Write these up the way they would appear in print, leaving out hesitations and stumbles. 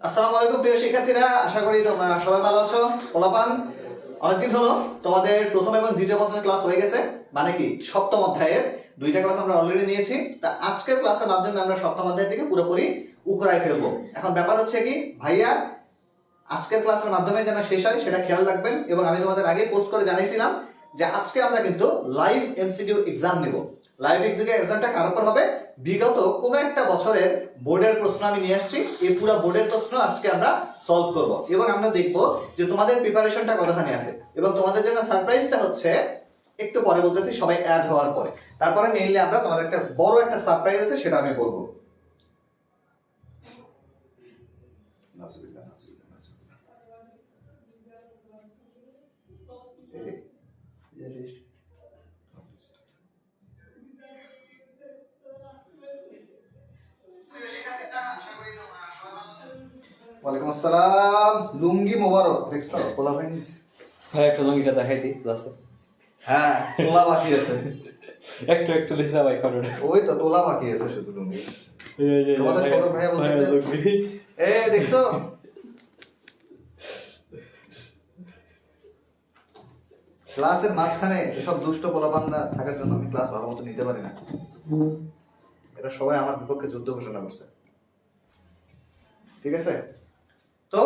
আসসালামু আলাইকুম প্রিয় শিক্ষার্থীরা, আশা করি তোমরা সবাই ভালো আছো। পোলাপান, অনেকদিন হলো তোমাদের প্রথম এবং দ্বিতীয় পত্রের ক্লাস হয়ে গেছে, মানে কি সপ্তম অধ্যায়ের দুইটা ক্লাস আমরা অলরেডি নিয়েছি। তা আজকের ক্লাসের মাধ্যমে আমরা সপ্তম অধ্যায় থেকে পুরোপুরি উখড়ায় ফেলবো। এখন ব্যাপার হচ্ছে কি ভাইয়া, আজকের ক্লাসের মাধ্যমে যেন শেষ হয় সেটা খেয়াল রাখবেন। এবং আমি তোমাদের আগে পোস্ট করে জানাইছিলাম যে আজকে আমরা কিন্তু লাইভ এমসিকিউ এক্সাম নেব। লাইভ এমসিকিউ এক্সামটা কার উপর হবে? বিগত কোনো একটা বছরের বোর্ডের প্রশ্ন আমি নিয়ে আসছি, এই পুরো বোর্ডের প্রশ্ন আজকে আমরা সলভ করব এবং আমরা দেখব যে তোমাদের প্রিপারেশনটা কতখানি আছে। এবং তোমাদের জন্য সারপ্রাইজটা হচ্ছে একটু পরে বলতেছি, সবাই অ্যাড হওয়ার পরে। তারপরে মেইনলি আমরা তোমাদের একটা বড় একটা সারপ্রাইজ আছে, সেটা আমি বলবো। ওয়ালাইকুম আসসালাম। লুঙ্গি মোবারক, দেখছো পোলা ভাই? হ্যাঁ, একটা লঙ্গিটা দেখাই দিই ক্লাসে। হ্যাঁ, তোলা বাকি আছে। একটু একটু দিছিলাম ভাই কারণে। ওই তো তোলা বাকি আছে শুধু লুঙ্গি। তোমাদের ছোট ভাইয়া বলতেছে, এ দেখছো ক্লাসের মাঝখানে এসব দুষ্ট পোলাপানরা থাকার জন্য আমি ক্লাস ভালো মতো নিতে পারি না। এটা সবাই আমার বিপক্ষে যুদ্ধ ঘোষণা করছে। ঠিক আছে, তো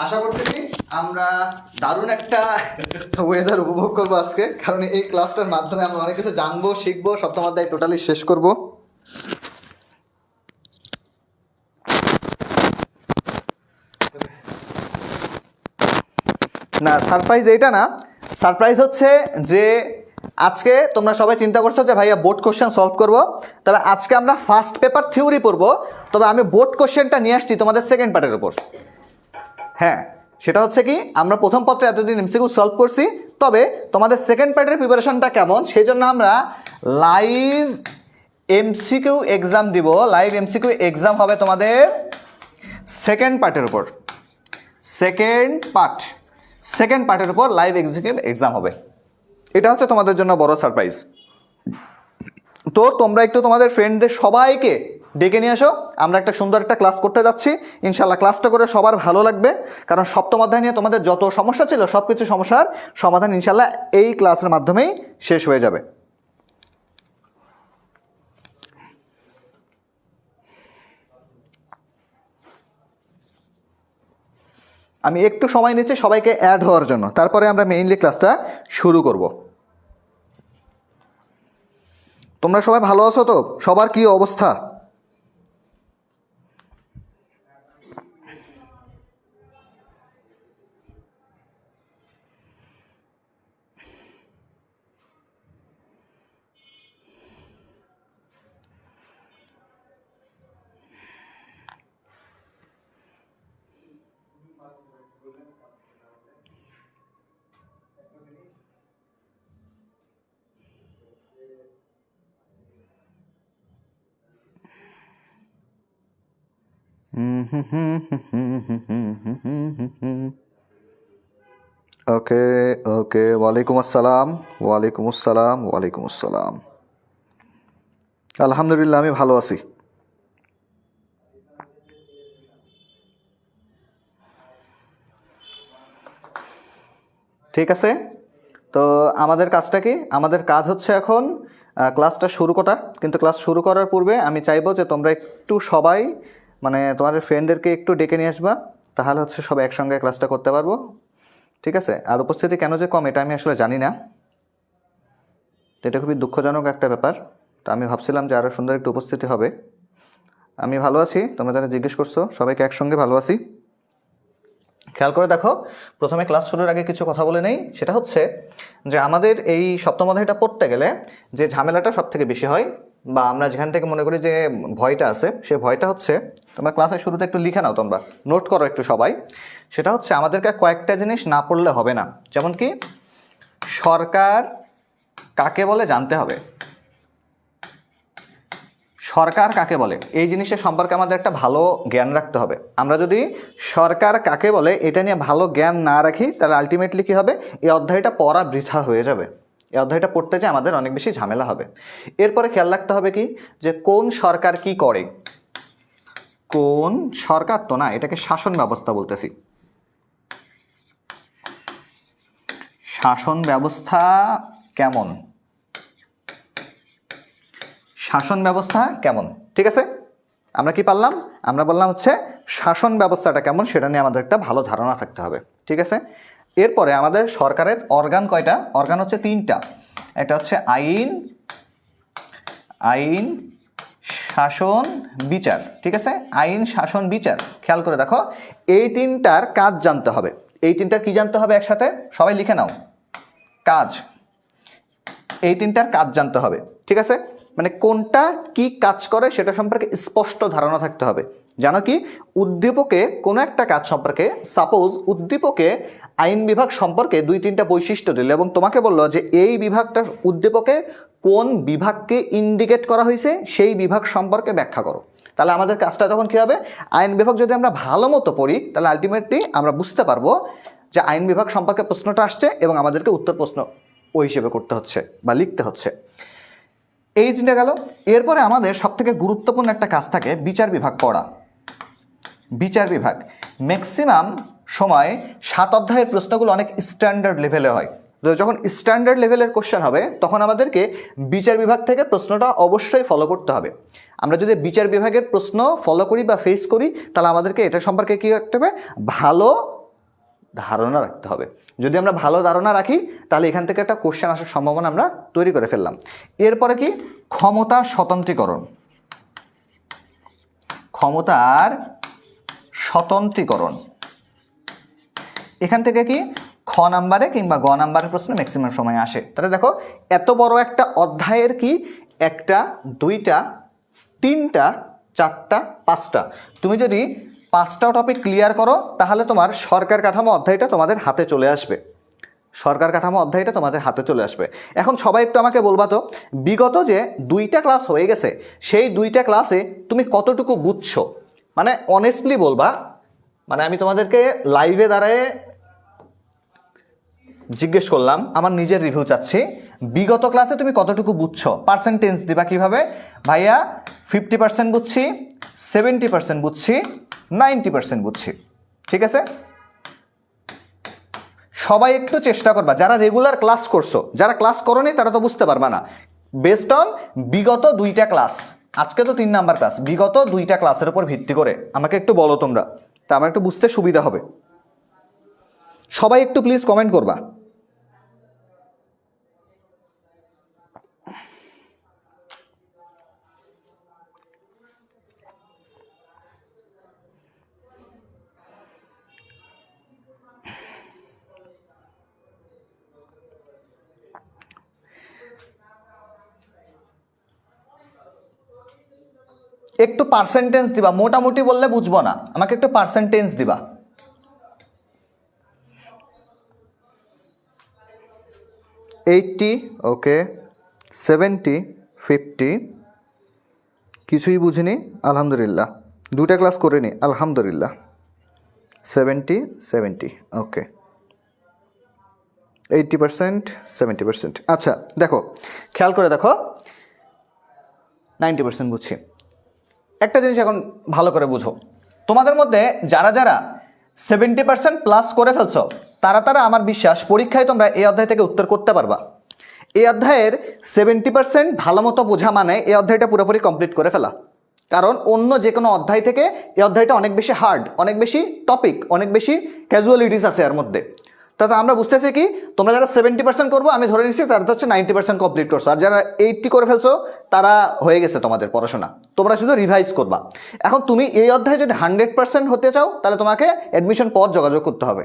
আশা করতেছি আমরা দারুণ একটা ওয়েদার উপভোগ করবো আজকে, কারণ এই ক্লাসটার মাধ্যমে আমরা অনেক কিছু জানবো, শিখবো, সপ্তম অধ্যায় টোটালি শেষ করব। না, সারপ্রাইজ এইটা না, সারপ্রাইজ হচ্ছে যে আজকে তোমরা সবাই চিন্তা করছো যে ভাইয়া বোর্ড কোশ্চেন সলভ করব, তবে আজকে আমরা ফার্স্ট পেপার থিওরি পড়বো, তবে আমি বোর্ড কোশ্চেনটা নিয়ে আসছি তোমাদের সেকেন্ড পার্টের উপর। হ্যাঁ, সেটা হচ্ছে কি, আমরা প্রথম পত্রে এতদিন এমসিকিউ সলভ করছি, তবে তোমাদের সেকেন্ড পার্টের প্রিপারেশনটা কেমন সেই জন্য আমরা লাইভ এমসিকিউ এক্সাম দিব। লাইভ এমসিকিউ এক্সাম হবে তোমাদের সেকেন্ড পার্টের উপর। সেকেন্ড পার্টের উপর লাইভ এক্সিকিউটিভ এক্সাম হবে। এটা হচ্ছে তোমাদের জন্য বড় সারপ্রাইজ। তো তোমরা একটু তোমাদের ফ্রেন্ডদের সবাইকে ডেকে নিয়ে আসো, আমরা একটা সুন্দর একটা ক্লাস করতে যাচ্ছি। ইনশাল্লাহ ক্লাসটা করে সবার ভালো লাগবে, কারণ সপ্তম অধ্যায় নিয়ে তোমাদের যত সমস্যা ছিল সব কিছু সমস্যার সমাধান ইনশাল্লাহ এই ক্লাসের মাধ্যমেই শেষ হয়ে যাবে। আমি একটু সময় নিচ্ছি সবাইকে অ্যাড হওয়ার জন্য, তারপরে আমরা মেইনলি ক্লাসটা শুরু করব। তোমরা সবাই ভালো আছো তো? সবার কি অবস্থা? ওকে ওকে, ওয়ালাইকুম আসসালাম। ওয়ালাইকুম আসসালাম। ওয়ালাইকুম আসসালাম। আলহামদুলিল্লাহ, আমি ভালো আছি। ঠিক আছে, তো আমাদের কাজটা কি? আমাদের কাজ হচ্ছে এখন ক্লাসটা শুরু করা। কিন্তু ক্লাস শুরু করার পূর্বে আমি চাইবো যে তোমরা একটু সবাই মানে তোমাদের ফ্রেন্ডদেরকে একটু ডেকে নিয়ে আসবা, তাহলে হচ্ছে সবাই একসঙ্গে ক্লাসটা করতে পারবো। ঠিক আছে, আর উপস্থিতি কেন যে কম এটা আমি আসলে জানি না, এটা খুবই দুঃখজনক একটা ব্যাপার। তো আমি ভাবছিলাম যে আরও সুন্দর একটু উপস্থিতি হবে। আমি ভালো আছি, তোমরা যারা জিজ্ঞেস করছো সবাইকে একসঙ্গে ভালো আছি। খেয়াল করে দেখো, প্রথমে ক্লাস শুরুর আগে কিছু কথা বলে নেই। সেটা হচ্ছে যে আমাদের এই সপ্তম অধ্যায়টা পড়তে গেলে যে ঝামেলাটা সব থেকে বেশি হয়, বা আমরা যেখান থেকে মনে করি যে ভয়টা আছে, সে ভয়টা হচ্ছে, তোমরা ক্লাসের শুরুতে একটু লিখে নাও, তোমরা নোট করো একটু সবাই। সেটা হচ্ছে আমাদেরকে কয়েকটা জিনিস না পড়লে হবে না। যেমন কি, সরকার কাকে বলে জানতে হবে। সরকার কাকে বলে এই জিনিসের সম্পর্কে আমাদের একটা ভালো জ্ঞান রাখতে হবে। আমরা যদি সরকার কাকে বলে এটা নিয়ে ভালো জ্ঞান না রাখি, তাহলে আলটিমেটলি কী হবে, এই অধ্যায়টা পড়া বৃথা হয়ে যাবে। এই অধ্যায়টা পড়তে যে আমাদের অনেক বেশি ঝামেলা হবে। এরপরে খেয়াল রাখতে হবে কি, যে কোন সরকার কি করে। কোন সরকার তো না, এটাকে শাসন ব্যবস্থা বলতেছি। শাসন ব্যবস্থা কেমন, শাসন ব্যবস্থা কেমন, ঠিক আছে। আমরা কি পারলাম, আমরা বললাম হচ্ছে শাসন ব্যবস্থাটা কেমন সেটা নিয়ে আমাদের একটা ভালো ধারণা থাকতে হবে, ঠিক আছে। এরপরে আমাদের সরকারের অর্গান কয়টা, অর্গান হচ্ছে 3টা। একটা হচ্ছে আইন, আইন শাসন বিচার, ঠিক আছে। আইন শাসন বিচার, খেয়াল করে দেখো এই 3টার কাজ জানতে হবে। এই 3টার কি জানতে হবে একসাথে, সবাই লিখে নাও, কাজ। এই 3টার কাজ জানতে হবে, ঠিক আছে। মানে কোনটা কি কাজ করে সেটা সম্পর্কে স্পষ্ট ধারণা থাকতে হবে। জানো কি, উদ্দীপকে কোনো একটা কাজ সম্পর্কে, সাপোজ উদ্দীপকে আইন বিভাগ সম্পর্কে 2-3টা বৈশিষ্ট্য দিল এবং তোমাকে বললো যে এই বিভাগটা উদ্দীপকে কোন বিভাগকে ইন্ডিকেট করা হয়েছে সেই বিভাগ সম্পর্কে ব্যাখ্যা করো, তাহলে আমাদের কাজটা তখন কী হবে, আইন বিভাগ যদি আমরা ভালো মতো পড়ি তাহলে আলটিমেটলি আমরা বুঝতে পারবো যে আইন বিভাগ সম্পর্কে প্রশ্নটা আসছে এবং আমাদেরকে উত্তর প্রশ্ন ওই হিসেবে করতে হচ্ছে বা লিখতে হচ্ছে। এই 3টা গেল। এরপরে আমাদের সবথেকে গুরুত্বপূর্ণ একটা কাজ থাকে বিচার বিভাগ পড়া। বিচার বিভাগ ম্যাক্সিমাম সময় 7 অধ্যায়ের প্রশ্নগুলো অনেক স্ট্যান্ডার্ড লেভেলে হয়। তো যখন স্ট্যান্ডার্ড লেভেলের কোশ্চেন হবে তখন আমাদেরকে বিচার বিভাগ থেকে প্রশ্নটা অবশ্যই ফলো করতে হবে। আমরা যদি বিচার বিভাগের প্রশ্ন ফলো করি বা ফেস করি তাহলে আমাদেরকে এটা সম্পর্কে কী রাখতে হবে, ভালো ধারণা রাখতে হবে। যদি আমরা ভালো ধারণা রাখি তাহলে এখান থেকে একটা কোশ্চেন আসার সম্ভাবনা আমরা তৈরি করে ফেললাম। এরপরে কি, ক্ষমতা স্বতন্ত্রীকরণ, ক্ষমতার স্বতন্ত্রীকরণ। এখান থেকে কি খ নাম্বারে কিংবা গ নাম্বারের প্রশ্ন ম্যাক্সিমাম সময় আসে। তাহলে দেখো এত বড় একটা অধ্যায়ের কি 1টা 2টা 3টা 4টা 5টা, তুমি যদি 5টা টপিক ক্লিয়ার করো তাহলে তোমার সরকার কাঠামো অধ্যায়টা তোমাদের হাতে চলে আসবে, সরকার কাঠামো অধ্যায়টা তোমাদের হাতে চলে আসবে। এখন সবাই একটু আমাকে বলবা তো, বিগত যে 2টা ক্লাস হয়ে গেছে সেই 2টা ক্লাসে তুমি কতটুকু বুঝছো, মানে অনেস্টলি বলবা। মানে আমি তোমাদেরকে লাইভে দাঁড়ায় জিজ্ঞেস করলাম, আমার নিজের রিভিউ চাচ্ছি, বিগত ক্লাসে তুমি কতটুকু বুঝছো, পার্সেন্টেজ দিবা কিভাবে, ভাইয়া 50% বুঝছি, 70% বুঝছি, 90% বুঝছি, ঠিক আছে। সবাই একটু চেষ্টা করবা, যারা রেগুলার ক্লাস করছো, যারা ক্লাস করোনি তারা তো বুঝতে পারবা না। বেসড অন বিগত 2টা ক্লাস, আজকে তো 3 নাম্বার ক্লাস, বিগত 2টা ক্লাসের উপর ভিত্তি করে আমাকে একটু বলো তোমরা, তা আমার একটু বুঝতে সুবিধা হবে। সবাই একটু প্লিজ কমেন্ট করবা। একটু পার্সেন্টেজ দিবা, মোটামুটি বললে বুঝবো না, আমাকে একটু পার্সেন্টেজ দিবা। 80, ওকে, 70, 50, কিছুই বুঝিনি আলহামদুলিল্লাহ, 2টা ক্লাস করিনি আলহামদুলিল্লাহ, 70, 70, ওকে, 80%, 70%। আচ্ছা দেখো, খেয়াল করে দেখো, 90% বুঝছি। একটা জিনিস এখন ভালো করে বুঝো, তোমাদের মধ্যে যারা যারা 70% প্লাস করে ফেলছো তারা আমার বিশ্বাস পরীক্ষায় তোমরা এই অধ্যায় থেকে উত্তর করতে পারবা। এই অধ্যায়ের 70% ভালো মতো বোঝা মানে এই অধ্যায়টা পুরোপুরি কমপ্লিট করে ফেলা। কারণ অন্য যে কোনো অধ্যায় থেকে এই অধ্যায়টা অনেক বেশি হার্ড, অনেক বেশি টপিক, অনেক বেশি ক্যাজুয়ালিটিস আছে এর মধ্যে। তাতে আমরা বুঝতেছি কি, তোমরা যারা 70% করবো আমি ধরে নিচ্ছি তারা হচ্ছে 90% কমপ্লিট করছো, আর যারা 80 করে ফেলছো তারা হয়ে গেছে তোমাদের পড়াশোনা, তোমরা শুধু রিভাইজ করবা। এখন তুমি এই অধ্যায়ে যদি 100% হতে চাও তাহলে তোমাকে অ্যাডমিশন পর যোগাযোগ করতে হবে,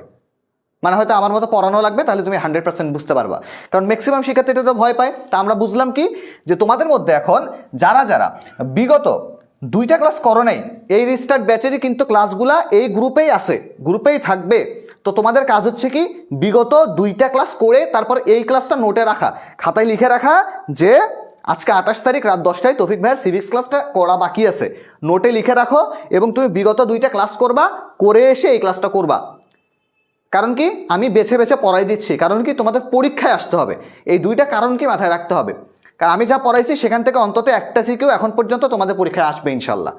মানে হয়তো আমার মতো পড়ানো লাগবে, তাহলে তুমি 100% বুঝতে পারবা। কারণ ম্যাক্সিমাম শিক্ষার্থীরা তো ভয় পায়। তা আমরা বুঝলাম কি, যে তোমাদের মধ্যে এখন যারা যারা বিগত 2টা ক্লাস করো নাই, এই রিস্টার্ট ব্যাচেরই কিন্তু ক্লাসগুলা এই গ্রুপেই আছে, গ্রুপেই থাকবে। তো তোমাদের কাজ হচ্ছে কি, বিগত 2টা ক্লাস করে তারপর এই ক্লাসটা নোটে রাখা, খাতায় লিখে রাখা যে আজকে 28 তারিখ রাত 10টায় তৌফিক ভাইয়ের সিভিক্স ক্লাসটা করা বাকি আছে, নোটে লিখে রাখো এবং তুমি বিগত 2টা ক্লাস করবা, করে এসে এই ক্লাসটা করবা। কারণ কি, আমি বেছে বেছে পড়াই দিচ্ছি, কারণ কি তোমাদের পরীক্ষায় আসতে হবে, এই 2টা কারণ কি মাথায় রাখতে হবে। কারণ আমি যা পড়াইছি সেখান থেকে অন্তত একটা সিকিউ এখন পর্যন্ত তোমাদের পরীক্ষায় আসবে ইনশাল্লাহ।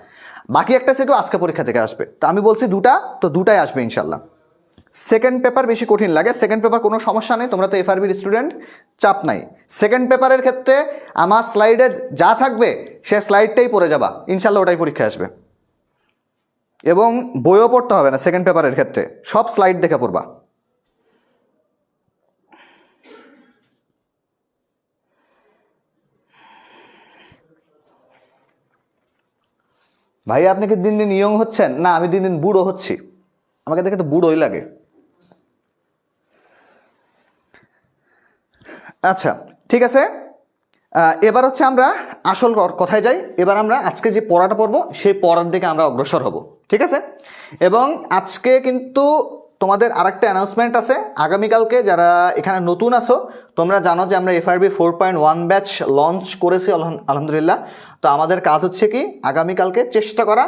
বাকি একটা সেটও আজকে পরীক্ষা থেকে আসবে। তো আমি বলছি দুটা, তো দুটাই আসবে ইনশাল্লাহ। সেকেন্ড পেপার বেশি কঠিন লাগে, সেকেন্ড পেপার কোনো সমস্যা নেই, তোমরা তো এফআরবির স্টুডেন্ট, চাপ নাই। সেকেন্ড পেপারের ক্ষেত্রে আমার স্লাইডে যা থাকবে সে স্লাইডটাই পড়ে যাবা, ইনশাল্লাহ ওটাই পরীক্ষা আসবে। এবং বইও পড়তে হবে না সেকেন্ড পেপারের ক্ষেত্রে, সব স্লাইড দেখে পড়বা। ভাই আপনি কি দিন দিন ইয়ং হচ্ছেন? না, আমি দিন দিন বুড়ো হচ্ছি, আমাকে দেখে তো বুড়োই লাগে। আচ্ছা ঠিক আছে, এবার হচ্ছে আমরা আসল কথায় যাই। এবার আমরা আজকে যে পড়াটা পড়বো সেই পড়ার দিকে আমরা অগ্রসর হব, ঠিক আছে? এবং আজকে কিন্তু তোমাদের আরেকটা অ্যানাউন্সমেন্ট আছে। আগামীকালকে যারা এখানে নতুন আসো, তোমরা জানো যে আমরা এফআরবি 4.1 ব্যাচ লঞ্চ করেছি আলহামদুলিল্লাহ। তো আমাদের কাজ হচ্ছে কি আগামীকালকে চেষ্টা করা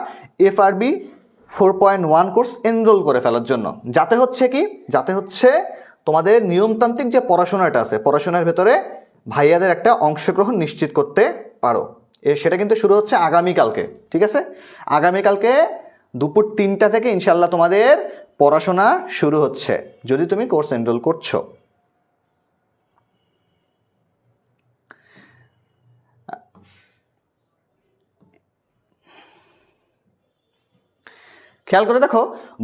এফআরবি 4.1 কোর্স এনরোল করে ফেলার জন্য, যাতে হচ্ছে তোমাদের নিয়মতান্ত্রিক যে পড়াশোনাটা আছে পড়াশোনার ভেতরে ভাইয়াদের একটা অংশগ্রহণ নিশ্চিত করতে পারো। সেটা কিন্তু শুরু হচ্ছে আগামীকালকে, ঠিক আছে? আগামীকালকে দুপুর 3টা থেকে ইনশাল্লাহ তোমাদের পড়াশোনা শুরু হচ্ছে, যদি তুমি কোর্স এনরোল করছো। খেয়াল করে দেখো,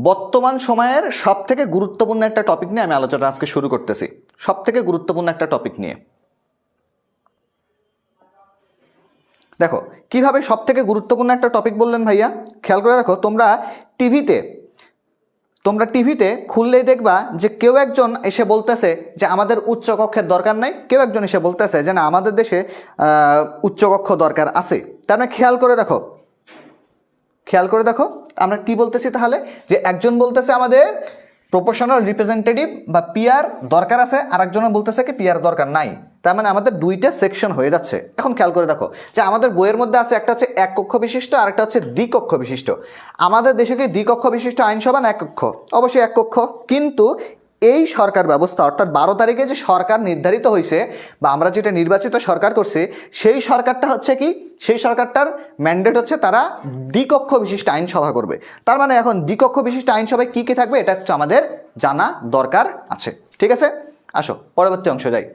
বর্তমান সময়ের সব থেকে গুরুত্বপূর্ণ একটা টপিক নিয়ে আমি আলোচনা আজকে শুরু করতেছি, সব থেকে গুরুত্বপূর্ণ একটা টপিক নিয়ে। দেখো কিভাবে সব থেকে গুরুত্বপূর্ণ একটা টপিক বললেন ভাইয়া, খেয়াল করে দেখো, তোমরা টিভিতে খুললেই দেখবা যে কেউ একজন এসে বলতেছে যে আমাদের উচ্চকক্ষের দরকার নাই, কেউ একজন এসে বলতেছে যে না আমাদের দেশে উচ্চকক্ষ দরকার আছে। তার মানে খেয়াল করে দেখো আমরা কি বলতেছি তাহলে, যে একজন বলতেছে আমাদের প্রপোর্শনাল রিপ্রেজেন্টেটিভ বা পিআর দরকার আছে, আর একজনের বলতেছে কি পিআর দরকার নাই। তার মানে আমাদের দুইটা সেকশন হয়ে যাচ্ছে। এখন খেয়াল করে দেখো যে আমাদের বইয়ের মধ্যে আছে একটা হচ্ছে এক কক্ষ বিশিষ্ট আর একটা হচ্ছে দ্বিকক্ষ বিশিষ্ট। আমাদের দেশে কি দ্বিকক্ষ বিশিষ্ট আইনসভা না এক কক্ষ? অবশ্যই এক কক্ষ। কিন্তু এই সরকার ব্যবস্থা অর্থাৎ 12 তারিখে যে সরকার নির্ধারিত হয়েছে বা আমরা যেটা নির্বাচিত সরকার করছি, সেই সরকারটা হচ্ছে কি, সেই সরকারটার ম্যান্ডেট হচ্ছে তারা দ্বিকক্ষ বিশিষ্ট আইনসভা করবে। তার মানে এখন দ্বিকক্ষ বিশিষ্ট আইনসভায় কী কী থাকবে এটা হচ্ছে আমাদের জানা দরকার আছে, ঠিক আছে? আসো পরবর্তী অংশ যাই।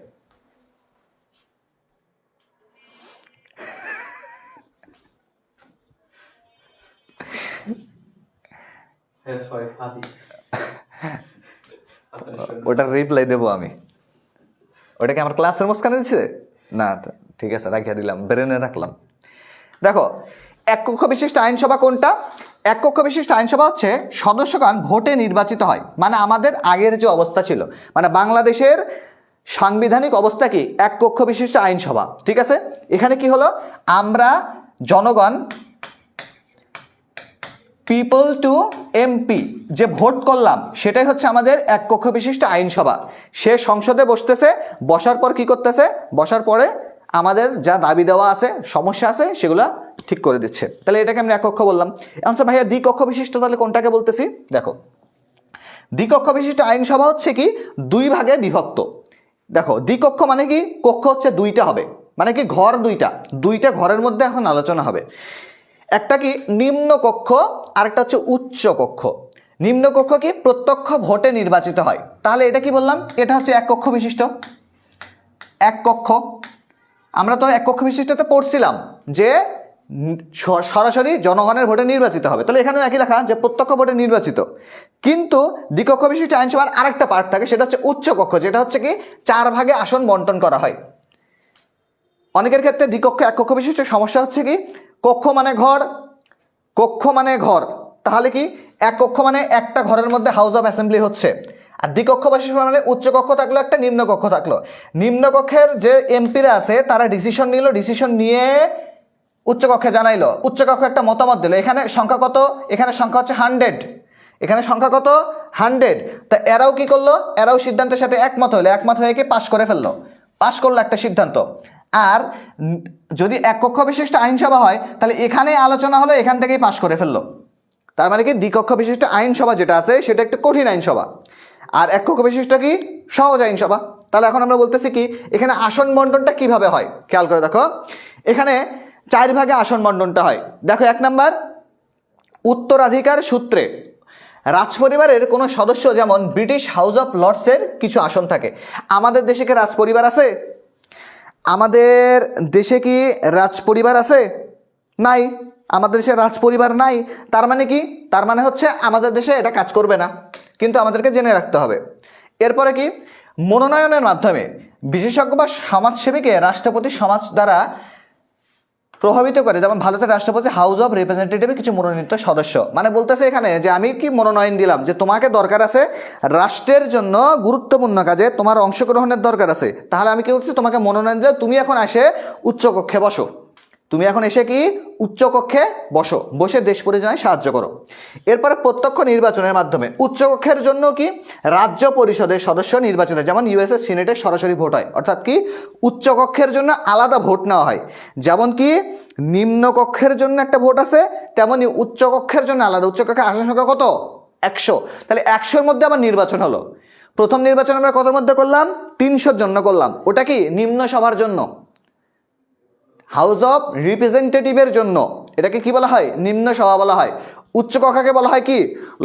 ওটার রিপ্লাই দেবো আমি, ওটাকে আমার ক্লাসের মাঝখানে দিচ্ছে না? ঠিক আছে, রাখিয়া দিলাম, ব্রেনে রাখলাম। দেখো এক কক্ষ বিশিষ্ট আইনসভা কোনটা? এক কক্ষ বিশিষ্ট আইনসভা হচ্ছে সদস্যগণ ভোটে নির্বাচিত হয়। মানে আমাদের আগের যে অবস্থা ছিল, মানে বাংলাদেশের সাংবিধানিক অবস্থা কি এক কক্ষ বিশিষ্ট আইনসভা, ঠিক আছে? এখানে কি হলো, আমরা জনগণ পিপল টু এমপি যে ভোট করলাম সেটাই হচ্ছে আমাদের এক কক্ষ বিশিষ্ট আইনসভা। সে সংসদে বসতেছে, বসার পর কি করতেছে, বসার পরে আমাদের যা দাবি দেওয়া আছে সমস্যা আছে সেগুলো ঠিক করে দিচ্ছে। তাহলে এটাকে আমি এক কক্ষ বললাম। আচ্ছা ভাইয়া দ্বিকক্ষ বিশিষ্ট তাহলে কোনটাকে বলতেছি? দেখো দ্বিকক্ষ বিশিষ্ট আইনসভা হচ্ছে কি দুই ভাগে বিভক্ত। দেখো দ্বিকক্ষ মানে কি, কক্ষ হচ্ছে দুইটা হবে, মানে কি ঘর দুইটা ঘরের মধ্যে এখন আলোচনা হবে। একটা কি নিম্ন কক্ষ আর একটা হচ্ছে উচ্চ কক্ষ। নিম্ন কক্ষ কি প্রত্যক্ষ ভোটে নির্বাচিত হয়, তাহলে এটা কি বললাম, এটা হচ্ছে এক কক্ষ বিশিষ্ট। এক কক্ষ আমরা তো এক কক্ষ বিশিষ্টতে পড়ছিলাম যে সরাসরি জনগণের ভোটে নির্বাচিত হবে, তাহলে এখানেও একই লেখা যে প্রত্যক্ষ ভোটে নির্বাচিত। কিন্তু দ্বিকক্ষ বিশিষ্ট আইনসভার আরেকটা পার্ট থাকে, সেটা হচ্ছে উচ্চ কক্ষ, যেটা হচ্ছে কি 4 ভাগে আসন বন্টন করা হয়। অনেকের ক্ষেত্রে দ্বিকক্ষ এক কক্ষ বিশিষ্ট সমস্যা হচ্ছে কি কক্ষ মানে ঘর, তাহলে কি এক কক্ষ মানে একটা ঘরের মধ্যে হাউস অফ অ্যাসেম্বলি হচ্ছে, আর দ্বিকক্ষ বিশিষ্ট মানে উচ্চ কক্ষ থাকলো একটা, নিম্ন কক্ষ থাকলো। নিম্ন কক্ষের যে এমপিরা আছে তারা ডিসিশন নিয়ে উচ্চকক্ষে জানাইলো, উচ্চকক্ষ একটা মতামত দিল। এখানে সংখ্যা কত, এখানে সংখ্যা হচ্ছে 100, এখানে সংখ্যা কত 100। তা এরাও কি করলো, এরাও সিদ্ধান্তের সাথে একমত হয়ে কি পাশ করলো একটা সিদ্ধান্ত। আর যদি এক কক্ষ বিশিষ্ট আইনসভা হয় তাহলে এখানে আলোচনা হলো, এখান থেকেই পাশ করে ফেললো। তার মানে কি দ্বিকক্ষ বিশিষ্ট আইনসভা যেটা আছে সেটা একটা কঠিন আইনসভা, আর এক কক্ষ বিশিষ্ট কি সহজ আইনসভা। তাহলে এখন আমরা বলতেছি কি এখানে আসন বন্টনটা কিভাবে হয়, খেয়াল করে দেখো। এখানে 4 ভাগে আসন বন্টনটা হয়। দেখো 1 নাম্বার উত্তরাধিকার সূত্রে রাজপরিবারের কোনো সদস্য, যেমন ব্রিটিশ হাউস অফ লর্ডসের কিছু আসন থাকে। আমাদের দেশে কি রাজপরিবার আছে? আমাদের দেশে কি রাজপরিবার আছে? নাই, আমাদের দেশে রাজপরিবার নাই। তার মানে কি? তার মানে হচ্ছে আমাদের দেশে এটা কাজ করবে না, কিন্তু আমাদেরকে জেনে রাখতে হবে। এরপরে কি? মনোনয়নের মাধ্যমে বিশেষজ্ঞ বা সমাজসেবীকে রাষ্ট্রপতি সমাজ দ্বারা প্রভাবিত করে, যেমন ভারতের রাষ্ট্রপতি হাউস অফ রিপ্রেজেন্টেটিভের কিছু মনোনীত সদস্য। মানে বলতেছে এখানে যে আমি কি মনোনয়ন দিলাম, যে তোমাকে দরকার আছে রাষ্ট্রের জন্য গুরুত্বপূর্ণ কাজে তোমার অংশগ্রহণের দরকার আছে, তাহলে আমি কি করছি, তোমাকে মনোনয়ন দিলাম, তুমি এখন এসে উচ্চকক্ষে বসো, তুমি এখন এসে কি উচ্চকক্ষে বসো, বসে দেশ পরিচালনায় সাহায্য করো। এরপরে প্রত্যক্ষ নির্বাচনের মাধ্যমে উচ্চকক্ষের জন্য কি রাজ্য পরিষদের সদস্য নির্বাচনে, যেমন ইউএসএ সিনেটের সরাসরি ভোট হয়, অর্থাৎ কি উচ্চকক্ষের জন্য আলাদা ভোট নেওয়া হয়। যেমন কি নিম্নকক্ষের জন্য একটা ভোট আছে, তেমনই উচ্চকক্ষের জন্য আলাদা। উচ্চকক্ষের আসন সংখ্যা কত? 100। তাহলে 100-র মধ্যে আমার নির্বাচন হলো। প্রথম নির্বাচন আমরা কতর মধ্যে করলাম? 300-র জন্য করলাম। ওটা কি নিম্ন সভার জন্য, হাউস অফ রিপ্রেজেন্টেটিভের জন্য। এটাকে কি বলা হয়? নিম্ন সভা বলা হয়। উচ্চ কক্ষকে বলা হয় কি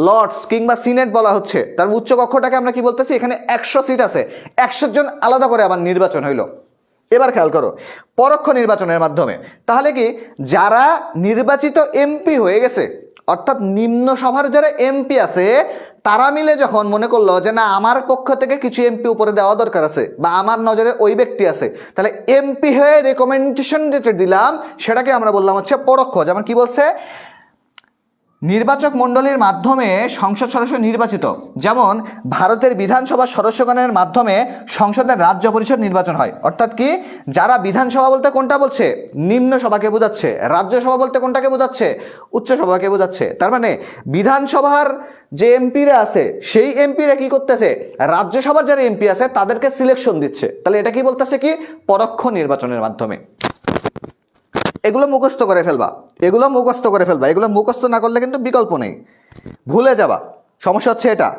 লর্ডস কিংবা সিনেট বলা হচ্ছে। তার উচ্চ কক্ষটাকে আমরা কি বলতেছি? এখানে 100 সিট আছে, 100 জন আলাদা করে আবার নির্বাচন হইল। এবার খেয়াল করো, পরোক্ষ নির্বাচনের মাধ্যমে তাহলে কি যারা নির্বাচিত এমপি হয়ে গেছে, অর্থাৎ নিম্ন সভার যারা এমপি আছে, তারা মিলে যখন মনে করলো যে না আমার পক্ষ থেকে কিছু এমপি উপরে দেওয়া দরকার আছে, বা আমার নজরে ওই ব্যক্তি আছে, তাহলে এমপি হয়ে রেকমেন্ডেশন যেটা দিলাম সেটাকে আমরা বললাম হচ্ছে পরোক্ষ। যেমন কি বলছে, নির্বাচক মণ্ডলীর মাধ্যমে সংসদ সদস্য নির্বাচিত, যেমন ভারতের বিধানসভার সদস্যগণের মাধ্যমে সংসদের রাজ্য পরিষদ নির্বাচন হয়। অর্থাৎ কি যারা বিধানসভা বলতে কোনটা বলছে? নিম্ন সভাকে বোঝাচ্ছে। রাজ্যসভা বলতে কোনটাকে বোঝাচ্ছে? উচ্চ সভাকে বোঝাচ্ছে। তার মানে বিধানসভার যে এমপিরা আছে সেই এমপিরা কি করতেছে? রাজ্যসভার যারা এমপি আছে তাদেরকে সিলেকশন দিচ্ছে। তাহলে এটা কি বলতেছে? কি পরোক্ষ নির্বাচনের মাধ্যমে। এগুলো মুখস্থ করে ফেলবা, এগুলো মুখস্থ করে ফেলবা। এগুলো মুখস্থ না করলে কিন্তু বিকল্প নেই, ভুলে যাবা। সমস্যা হচ্ছে এটা।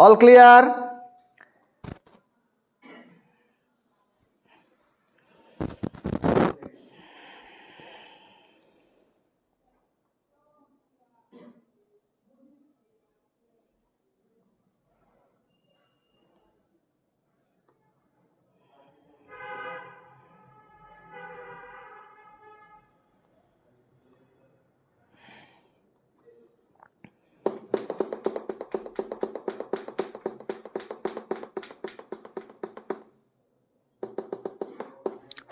All clear?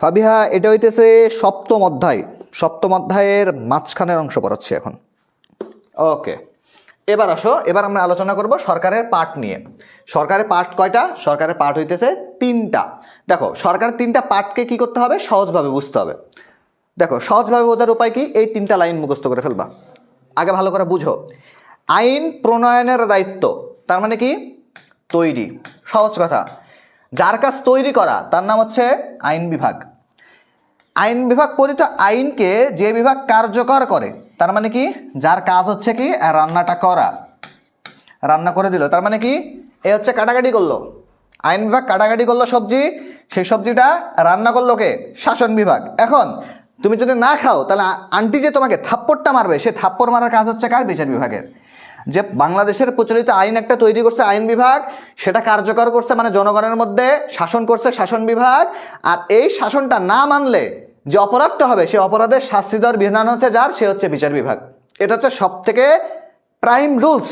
ফাবিহা, এটা হইতেছে সপ্তম অধ্যায়। সপ্তম অধ্যায়ের মাঝখানের অংশ পড়াচ্ছি এখন। ওকে, এবার আসো, এবার আমরা আলোচনা করব সরকারের পার্ট নিয়ে। সরকারের পার্ট কয়টা? সরকারের পার্ট হইতেছে 3টা। দেখো, সরকারের 3টা পার্টকে কি করতে হবে? সহজভাবে বুঝতে হবে। দেখো, সহজভাবে বোঝার উপায় কি? এই 3টা লাইন মুখস্থ করে ফেলবা। আগে ভালো করে বুঝো। আইন প্রণয়নের দায়িত্ব, তার মানে কি তৈরি। সহজ কথা, যার কাজ তৈরি করা তার নাম হচ্ছে আইন বিভাগ। আইন বিভাগ পরিচিত আইনকে যে বিভাগ কার্যকর করে, তার মানে কি যার কাজ হচ্ছে কি রান্নাটা করা। রান্না করে দিল, তার মানে কি এ হচ্ছে কাটাকাটি করলো। আইন বিভাগ কাটাকাটি করলো সবজি, সেই সবজিটা রান্না করলো কে? শাসন বিভাগ। এখন তুমি যদি না খাও, তাহলে আন্টি যে তোমাকে থাপ্পড়টা মারবে, সে থাপ্পড় মারার কাজ হচ্ছে কার? বিচার বিভাগের। যে বাংলাদেশের প্রচলিত আইন একটা তৈরি করছে আইন বিভাগ, সেটা কার্যকর করছে মানে জনগণের মধ্যে শাসন করছে শাসন বিভাগ। আর এই শাসনটা না মানলে যে অপরাধটা হবে, সে অপরাধের শাস্তি দেওয়ার বিধান হচ্ছে যার, সে হচ্ছে বিচার বিভাগ। এটা হচ্ছে সব থেকে প্রাইম রুলস,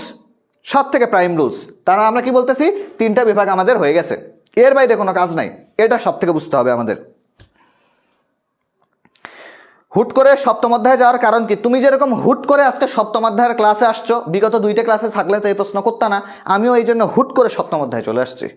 সব থেকে প্রাইম রুলস। তারা আমরা কি বলতেছি? 3টা বিভাগ আমাদের হয়ে গেছে, এর বাইরে কোনো কাজ নাই। এটা সব থেকে বুঝতে হবে আমাদের। হুট করে সপ্তম অধ্যায়ে যাওয়ার কারণ কি? তুমি যেরকম হুট করে আজকে সপ্তম অধ্যায়ের ক্লাসে আসছো, বিগত 2টা ক্লাসে থাকলে তো এই প্রশ্ন করতে না। আমিও এই জন্য হুট করে সপ্তম অধ্যায়ে চলে আসছি।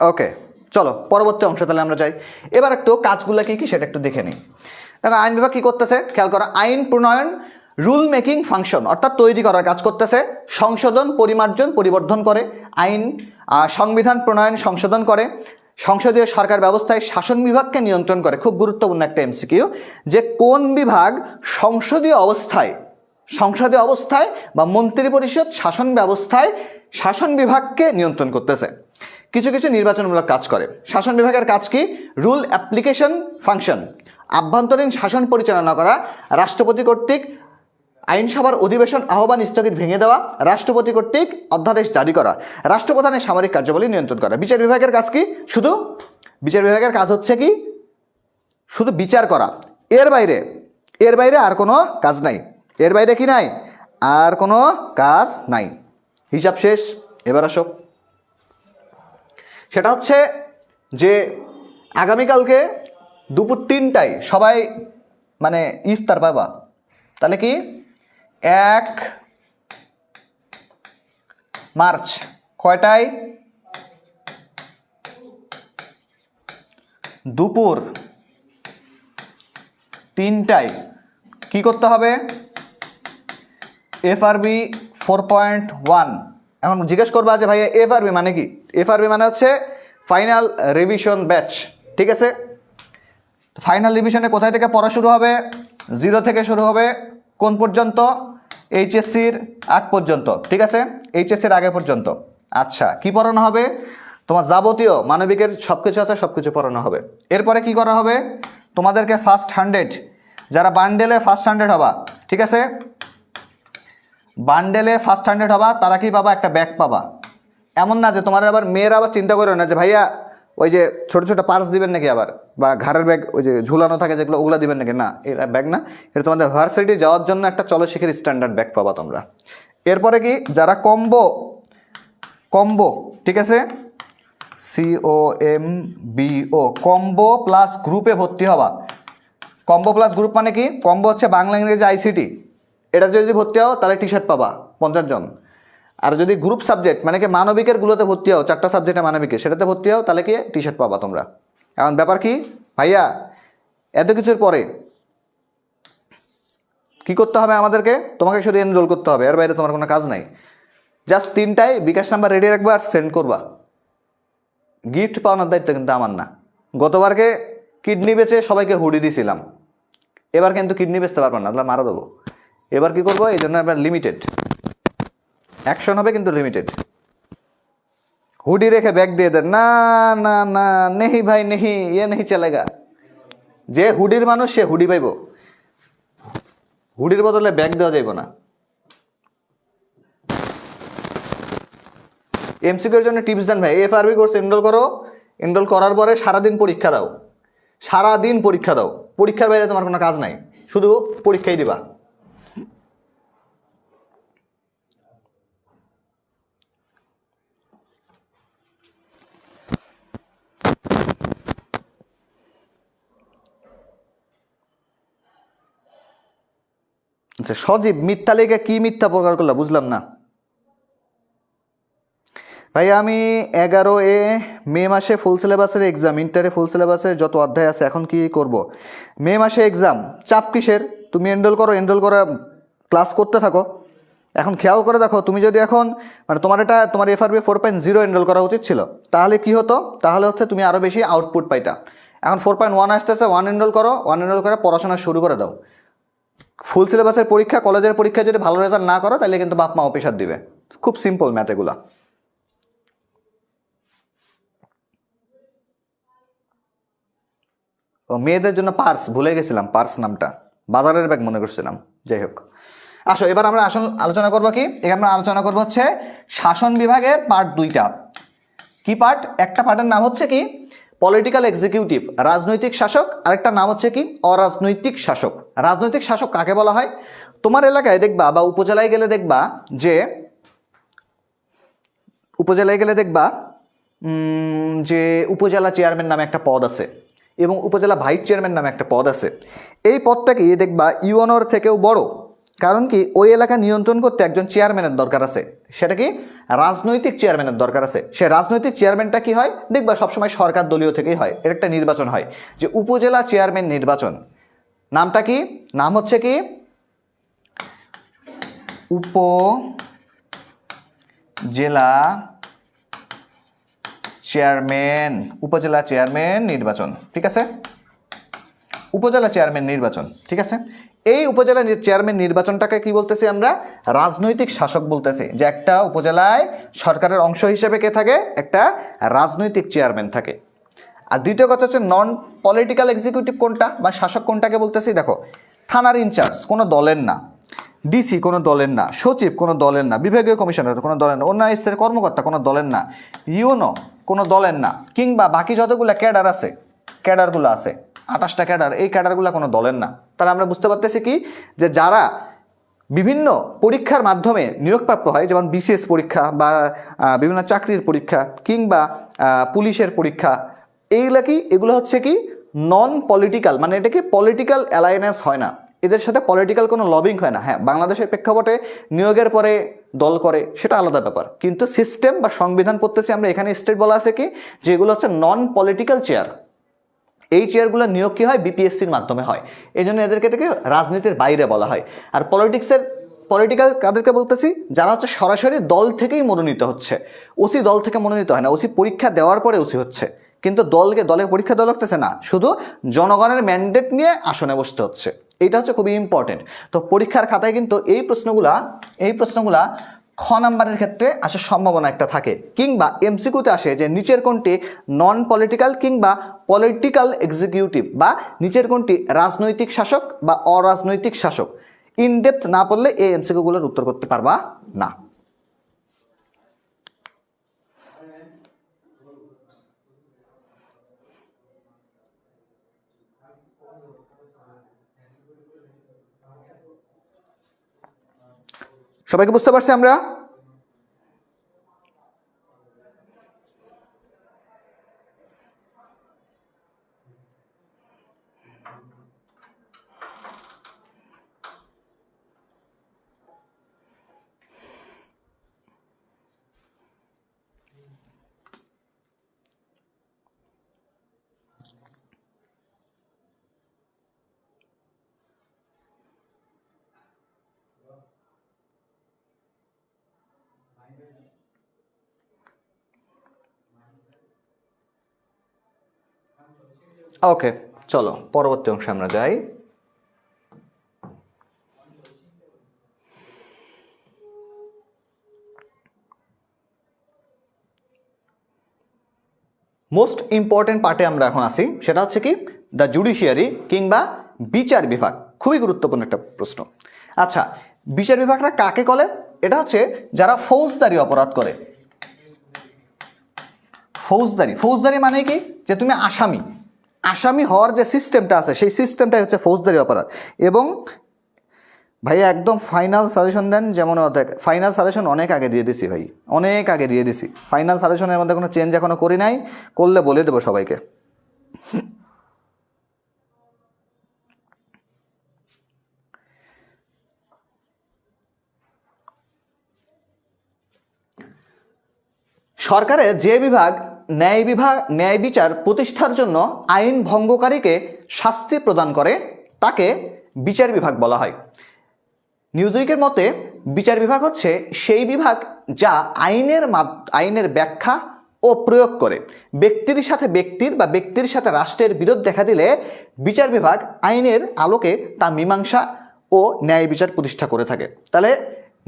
ওকে, চলো পরবর্তী অংশ তাহলে আমরা যাই। এবার একটু কাজগুলো কি কি সেটা একটু দেখে নিই। দেখো, আইন বিভাগ কি করতেছে খেয়াল করো। আইন প্রণয়ন রুল মেকিং ফাংশন অর্থাৎ তৈরি করার কাজ করতেছে, সংশোধন, পরিমার্জন, পরিবর্ধন করে, আইন সংবিধান প্রণয়ন সংশোধন করে, সংসদীয় সরকার ব্যবস্থায় শাসন বিভাগকে নিয়ন্ত্রণ করে। খুব গুরুত্বপূর্ণ একটা এমসিকিউ, যে কোন বিভাগ সংসদীয় অবস্থায় বা মন্ত্রিপরিষদ শাসন ব্যবস্থায় শাসন বিভাগকে নিয়ন্ত্রণ করতেছে। কিছু কিছু নির্বাচনমূলক কাজ করে। শাসন বিভাগের কাজ কি? রুল অ্যাপ্লিকেশন ফাংশন, আভ্যন্তরীণ শাসন পরিচালনা করা, রাষ্ট্রপতি কর্তৃক আইনসভার অধিবেশন আহ্বান স্থগিত ভেঙে দেওয়া, রাষ্ট্রপতি কর্তৃক অধ্যাদেশ জারি করা, রাষ্ট্রপ্রধানের সামরিক কার্যাবলী নিয়ন্ত্রণ করা। বিচার বিভাগের কাজ কি? বিচার বিভাগের কাজ হচ্ছে কি? শুধু বিচার করা। এর বাইরে আর কোনো কাজ নাই। এর বাইরে কি নাই? আর কোনো কাজ নাই। হিসাব শেষ। এবার আসো, সেটা হচ্ছে যে আগামীকালকে দুপুর 3টায় সবাই মানে ইফতার পাবা। তাহলে কি 1 মার্চ কয়টায়? দুপুর 3টায় কি করতে হবে? FRB 4.1। এখন জিজ্ঞেস করবা যে ভাইয়া FRB মানে কি? FRB মানে হচ্ছে ফাইনাল রিভিশন ব্যাচ, ঠিক আছে? ফাইনাল রিভিশনে কোথায় থেকে পড়া শুরু হবে? 0 থেকে শুরু হবে। কোন পর্যন্ত? এইচএসসির আগ পর্যন্ত, ঠিক আছে? এইচএসসির আগে পর্যন্ত। আচ্ছা, কি পড়ানো হবে? তোমার যাবতীয় মানবিকের সব কিছু আছে, সব কিছু পড়ানো হবে। এরপরে কি করা হবে? তোমাদেরকে ফার্স্ট 100, যারা বান্ডেলে ফার্স্ট 100 হবা, ঠিক আছে? বান্ডেলে ফার্স্ট 100 হবা, তারা কি পাবা? একটা ব্যাগ পাবা। এমন না যে তোমার আবার মেয়েরা আবার চিন্তা করো না যে ভাইয়া ওই যে ছোট ছোট পার্স দিবেন নাকি আবার, বা ঘাড়ের ব্যাগ ওই যে ঝুলানো থাকে যেগুলো, ওগুলো দিবেন নাকি? না, এটা ব্যাগ না, এটা তোমাদের ভার্সিটি যাওয়ার জন্য একটা চলো শিখের স্ট্যান্ডার্ড ব্যাগ পাবা তোমরা। এরপরে কি? যারা কম্বো, ঠিক আছে? COMBO, কম্বো প্লাস গ্রুপে ভর্তি হবা। কম্বো প্লাস গ্রুপ মানে কি? কম্বো হচ্ছে বাংলা ইংরেজি ICT, এটা যদি ভর্তি হও তাহলে টি শার্ট পাবা 50 জন। আর যদি গ্রুপ সাবজেক্ট মানে কি মানবিকের গুলোতে ভর্তি হও, 4টা সাবজেক্টে মানবিকের, সেটাতে ভর্তি হও, তাহলে কি টি শার্ট পাবা তোমরা। এখন ব্যাপার কি ভাইয়া, এত কিছুর পরে কি করতে হবে আমাদেরকে? তোমাকে শুধু এনরোল করতে হবে, এর বাইরে তোমার কোনো কাজ নাই। জাস্ট 3টায় বিকাশ নাম্বার রেডি রাখবা আর সেন্ড করবা। গিফট পাওয়ানোর দায়িত্ব কিন্তু আমার না। গতবারকে কিডনি বেচে সবাইকে হুডি দিয়েছিলাম, এবার কিন্তু কিডনি বেচতে পারবো না, তাহলে মারা দেবো। এবার কি করবো? এই জন্য এবার লিমিটেড অ্যাকশন হবে, কিন্তু লিমিটেড। হুডি রেখে ব্যাগ দিয়ে দেন, না না না, নেহি ভাই নেহি, এ নেহি চলেগা। যে হুডির মানুষ সে হুডি পাইব, হুডির বদলে ব্যাগ দেওয়া যাইব না। MCQর জন্য টিপস দেন ভাই। FRB কোর্স এনরোল করো, এনরোল করার পরে সারাদিন পরীক্ষা দাও, পরীক্ষার বাইরে তোমার কোনো কাজ নাই, শুধু পরীক্ষাই দিবা। আচ্ছা, সজীব মিথ্যা লেগে কি মিথ্যা প্রকার করলা বুঝলাম না ভাই। আমি 11 মে মাসে ফুল সিলেবাসের এক্সাম, ইন্টারে ফুল সিলেবাসের যত অধ্যায় আছে, এখন কি করব? মে মাসে এক্সাম, চাপ কিসের? তুমি এনরোল করা ক্লাস করতে থাকো। এখন খেয়াল করে দেখো, তুমি যদি এখন মানে তোমার FRB 4.0 এনরোল করা উচিত ছিল, তাহলে কি হতো? তাহলে হচ্ছে তুমি আরও বেশি আউটপুট পাইতা। এখন 4.1 আসতেছে, 1 এনরোল করো, 1 এনরোল করে পড়াশোনা শুরু করে দাও। ফুল সিলেবাসের পরীক্ষা, কলেজের পরীক্ষায় যদি ভালো রেজাল্ট না করো, তাহলে কিন্তু বাপ মা অফিসার দিবে। খুব সিম্পল ম্যাথ এগুলা। ও মেয়েদের জন্য পার্স, ভুলে গেছিলাম পার্স নামটা, বাজারের ব্যাগ মনে করছিলাম। যাই হোক, আসো এবার আমরা আলোচনা করবো কি? আমরা আলোচনা করবো হচ্ছে শাসন বিভাগের পার্ট 2টা। কি পার্ট? একটা পার্টের নাম হচ্ছে কি পলিটিক্যাল এক্সিকিউটিভ, রাজনৈতিক শাসক। আরেকটা নাম হচ্ছে কি অরাজনৈতিক শাসক। রাজনৈতিক শাসক কাকে বলা হয়? তোমার এলাকায় দেখবা বা উপজেলায় গেলে দেখবা যে উপজেলা চেয়ারম্যান নামে একটা পদ আছে এবং উপজেলা ভাইস চেয়ারম্যান নামে একটা পদ আছে। এই পদটাকে দেখবা ইউএনওর থেকেও বড়। কারণ কি? ওই এলাকা নিয়ন্ত্রণ করতে একজন চেয়ারম্যানের দরকার আছে। সেটা কি? রাজনৈতিক চেয়ারম্যানের দরকার আছে। সে রাজনৈতিক চেয়ারম্যানটা কি হয়? দেখবা সবসময় সরকার দলীয় থেকেই হয়। এর একটা নির্বাচন হয়, যে উপজেলা চেয়ারম্যান নির্বাচন। নামটা কি? নাম হচ্ছে কি উপজেলা চেয়ারম্যান নির্বাচন, ঠিক আছে? উপজেলা চেয়ারম্যান নির্বাচন, ঠিক আছে? এই উপজেলা চেয়ারম্যান নির্বাচনটাকে কি বলতেছি আমরা? রাজনৈতিক শাসক বলতেছি। যে একটা উপজেলায় সরকারের অংশ হিসেবে কে থাকে? একটা রাজনৈতিক চেয়ারম্যান থাকে। আর দ্বিতীয় কথা হচ্ছে নন পলিটিক্যাল এক্সিকিউটিভ কোনটা বা শাসক কোনটাকে বলতেছি? দেখো, থানার ইনচার্জ কোনো দলের না, ডিসি কোনো দলের না, সচিব কোনো দলের না, বিভাগীয় কমিশনার কোনো দলের না, অন্যান্য স্তরের কর্মকর্তা কোনো দলের না, ইউনো কোনো দলের না, কিংবা বাকি যতগুলো ক্যাডার আছে, ক্যাডারগুলো আছে 28টা ক্যাডার, এই ক্যাডারগুলো কোনো দলের না। তাহলে আমরা বুঝতে পারতেছি কি, যে যারা বিভিন্ন পরীক্ষার মাধ্যমে নিয়োগপ্রাপ্ত হয়, যেমন বিসিএস পরীক্ষা বা বিভিন্ন চাকরির পরীক্ষা কিংবা পুলিশের পরীক্ষা, এইগুলা কি? এগুলো হচ্ছে কি নন পলিটিক্যাল, মানে এটা কি পলিটিক্যাল অ্যালায়েন্স হয় না, এদের সাথে পলিটিক্যাল কোনো লবিং হয় না। হ্যাঁ, বাংলাদেশের প্রেক্ষাপটে নিয়োগের পরে দল করে, সেটা আলাদা ব্যাপার, কিন্তু সিস্টেম বা সংবিধান পড়তেছি আমরা, এখানে স্টেট বলা আছে কি, যে এগুলো হচ্ছে নন পলিটিক্যাল চেয়ার। এই চেয়ারগুলো নিয়োগ কী হয়? বিপিএসসির মাধ্যমে হয়, এই জন্য এদেরকে থেকে রাজনীতির বাইরে বলা হয়। আর পলিটিক্যাল কাদেরকে বলতেছি? যারা হচ্ছে সরাসরি দল থেকেই মনোনীত হচ্ছে। ওসি দল থেকে মনোনীত হয় না, ওসি পরীক্ষা দেওয়ার পরে ওসি হচ্ছে, কিন্তু দলে পরীক্ষা দেওয়া লাগতেছে না, শুধু জনগণের ম্যান্ডেট নিয়ে আসনে বসতে হচ্ছে। এইটা হচ্ছে খুবই ইম্পর্টেন্ট। তো পরীক্ষার খাতায় কিন্তু এই প্রশ্নগুলা খ নাম্বারের ক্ষেত্রে আসার সম্ভাবনা একটা থাকে, কিংবা এমসিকিউতে আসে যে নিচের কোনটি নন পলিটিক্যাল কিংবা পলিটিক্যাল এক্সিকিউটিভ, বা নিচের কোনটি রাজনৈতিক শাসক বা অরাজনৈতিক শাসক। ইনডেপথ না পড়লে এই এমসিকিউগুলোর উত্তর করতে পারবা না। সবাইকে বুঝতে পারছি আমরা? ওকে, চলো পরবর্তী অংশে আমরা যাই। মোস্ট ইম্পর্টেন্ট পার্টে আমরা এখন আসি, সেটা হচ্ছে কি দ্য জুডিশিয়ারি কিংবা বিচার বিভাগ। খুবই গুরুত্বপূর্ণ একটা প্রশ্ন। আচ্ছা, বিচার বিভাগটা কাকে বলে? এটা হচ্ছে যারা ফৌজদারি অপরাধ করে। ফৌজদারি মানে কি? যে তুমি আসামি হওয়ার যে সিস্টেমটা আছে, সেই সিস্টেমটাই হচ্ছে ফৌজদারি অপরাধ। এবং ভাই একদম ফাইনাল সাজেশন দেন, যেমন ফাইনাল সাজেশন অনেক আগে দিয়ে দিছি ভাই, অনেক আগে দিয়ে দিছি। ফাইনাল সাজেশনের মধ্যে কোনো চেঞ্জ এখনো করি নাই, করলে বলে দেবো সবাইকে। সরকারের যে বিভাগ ন্যায় বিচার প্রতিষ্ঠার জন্য আইন ভঙ্গকারীকে শাস্তি প্রদান করে তাকে বিচার বিভাগ বলা হয়। নিউজউইকের মতে বিচার বিভাগ হচ্ছে সেই বিভাগ যা আইনের ব্যাখ্যা ও প্রয়োগ করে ব্যক্তির সাথে রাষ্ট্রের বিরোধ দেখা দিলে বিচার বিভাগ আইনের আলোকে তা মীমাংসা ও ন্যায় বিচার প্রতিষ্ঠা করে থাকে। তাহলে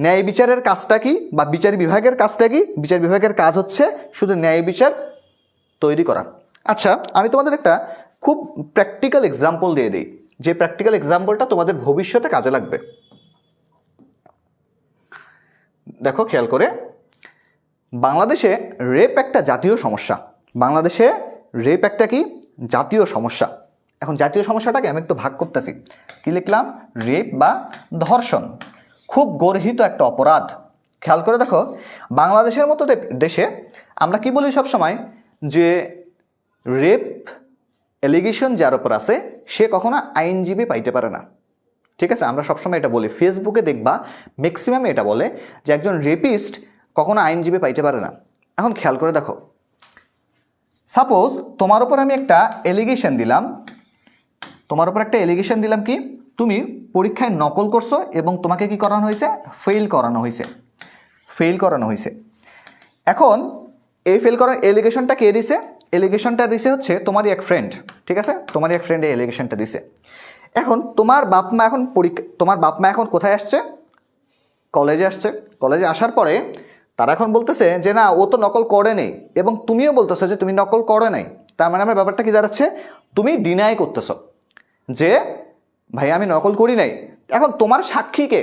ন্যায় বিচারের কাজটা কি, বা বিচার বিভাগের কাজটা কি? বিচার বিভাগের কাজ হচ্ছে শুধু ন্যায় বিচার তৈরি করা। আচ্ছা, আমি তোমাদের একটা খুব প্র্যাকটিক্যাল এক্সাম্পল দিয়ে দিই, যে প্র্যাকটিক্যাল এক্সাম্পলটা তোমাদের ভবিষ্যতে কাজে লাগবে। দেখো খেয়াল করে, বাংলাদেশে রেপ একটা জাতীয় সমস্যা। বাংলাদেশে রেপ একটা কি জাতীয় সমস্যা। এখন জাতীয় সমস্যাটাকে আমি একটু ভাগ করতেছি। কি লিখলাম? রেপ বা ধর্ষণ খুব গর্হিত একটা অপরাধ। খেয়াল করে দেখো, বাংলাদেশের মতো দেশে আমরা কি বলি সবসময়, যে রেপ এলিগেশন যার উপর আছে সে কখনো আইনজীবী পাইতে পারে না। ঠিক আছে, আমরা সবসময় এটা বলি। ফেসবুকে দেখবা ম্যাক্সিমাম এটা বলে যে একজন রেপিস্ট কখনো আইনজীবী পাইতে পারে না। এখন খেয়াল করে দেখো, সাপোজ তোমার উপর আমি একটা এলিগেশন দিলাম, কি তুমি পরীক্ষায় নকল করছো এবং তোমাকে কি করানো হয়েছে, ফেল করানো হয়েছে। এখন এই ফেল করার এলিগেশনটা কে দিছে, এলিগেশনটা দিছে হচ্ছে তোমারই এক ফ্রেন্ড, ঠিক আছে, তোমারই এক ফ্রেন্ড এই এলিগেশনটা দিছে। এখন তোমার বাপ মা এখন কোথায় আসছে, কলেজে আসছে। কলেজে আসার পরে তারা এখন বলতেছে যে না ও তো নকল করে নেই, এবং তুমিও বলতেছো যে তুমি নকল করে নাই। তার মানে আমার ব্যাপারটা কি দাঁড়াচ্ছে, তুমি ডিনাই করতেছো যে ভাই আমি নকল করি নাই। এখন তোমার সাক্ষী কে,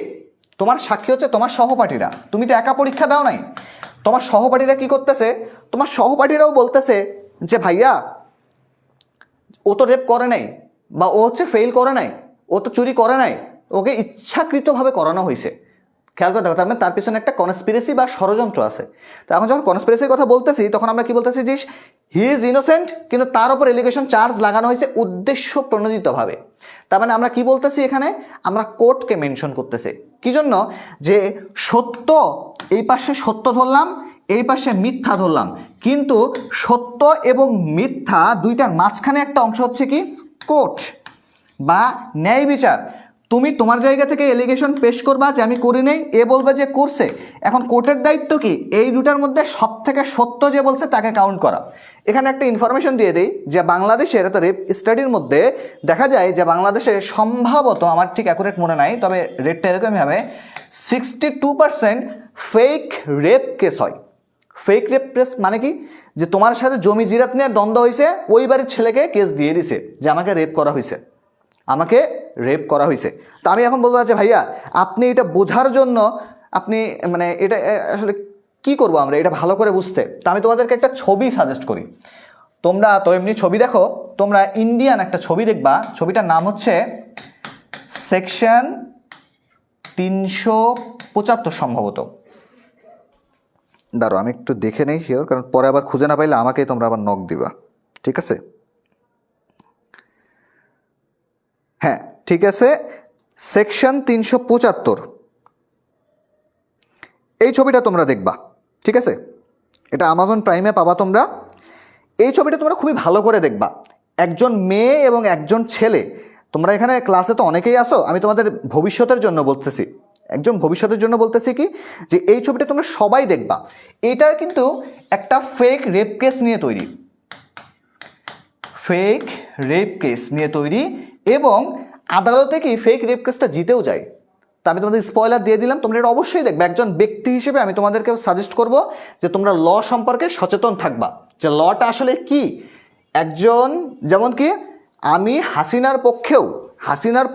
তোমার সাক্ষী হচ্ছে তোমার সহপাঠীরা, তুমি তো একা পরীক্ষা দাও নাই। তোমার সহপাঠীরা কি করতেছে, তোমার সহপাঠীরাও বলতেছে যে ভাইয়া ও তো রেপ করে নাই, বা ও হচ্ছে ফেল করে নাই, ও তো চুরি করে নাই, ওকে ইচ্ছাকৃতভাবে করানো হয়েছে। খেয়াল করে দেখো, তার মানে তার পিছনে একটা কনস্পিরেসি বা ষড়যন্ত্র আছে। তো এখন যখন কনস্পিরেসির কথা বলতেছি তখন আমরা কি বলতেছি যে হি ইজ ইনোসেন্ট, কিন্তু তার উপর এলিগেশন চার্জ লাগানো হয়েছে উদ্দেশ্য প্রণোদিতভাবে। তার মানে আমরা কি বলতেছি এখানে, আমরা কোর্টকে মেনশন করতেছি কি জন্য, যে সত্য এই পাশে সত্য ধরলাম, এই পাশে মিথ্যা ধরলাম, কিন্তু সত্য এবং মিথ্যা দুইটার মাঝখানে একটা অংশ হচ্ছে কি কোর্ট বা ন্যায় বিচার। তুমি তোমার জায়গা থেকে এলিগেশন পেশ করবা যে আমি করি নাই, এ বলবে যে করছে। এখন কোর্টের দায়িত্ব কি, এই দুটার মধ্যে সব থেকে সত্য যে বলছে তাকে কাউন্ট করা। এখানে একটা ইনফরমেশন দিয়ে দেই যে বাংলাদেশের তো রেপ স্টাডির মধ্যে দেখা যায় যে বাংলাদেশে সম্ভবত, আমার ঠিক অ্যাকুরেট মনে নাই, তবে রেটটা এরকমই হবে, 62% ফেক রেপ কেস হয়। ফেক রেপ কেস মানে কি, যে তোমার সাথে জমি জিরাত নিয়ে দ্বন্দ্ব হয়েছে, ওই বাড়ির ছেলেকে কেস দিয়ে দিছে যে আমাকে রেপ করা হয়েছে। তো আমি এখন বলবো যে ভাইয়া আপনি এটা বোঝার জন্য আপনি মানে এটা আসলে কি করব আমরা এটা ভালো করে বুঝতে, তো আমি তোমাদেরকে একটা ছবি সাজেস্ট করি। তোমরা তো এমনি ছবি দেখো, তোমরা ইন্ডিয়ান একটা ছবি দেখবা, ছবিটার নাম হচ্ছে সেকশন 375 সম্ভবত। দাঁড়ো আমি একটু দেখে নেই শিওর, কারণ পরে আবার খুঁজে না পাইলে আমাকেই তোমরা আবার নক দিবা, ঠিক আছে? হ্যাঁ ঠিক আছে, সেকশন 375 এই ছবিটা তোমরা দেখবা, ঠিক আছে? এটা আমাজন প্রাইমে পাবা তোমরা। এই ছবিটা তোমরা খুবই ভালো করে দেখবা। একজন মেয়ে এবং একজন ছেলে, তোমরা এখানে ক্লাসে তো অনেকেই আসো, আমি তোমাদের ভবিষ্যতের জন্য বলতেছি, কি যে এই ছবিটা তোমরা সবাই দেখবা। এটা কিন্তু একটা ফেক রেপ কেস নিয়ে তৈরি, এবং আদালতে কি ফেক রেপ কেসটা জিতেও যায়। তা আমি তোমাদের স্পয়লার দিয়ে দিলাম, তোমরা এটা অবশ্যই দেখবে। একজন ব্যক্তি হিসেবে আমি তোমাদেরকে সাজেস্ট করব যে তোমরা ল সম্পর্কে সচেতন থাকবা, যে লটা আসলে কি। একজন যেমন কি আমি হাসিনার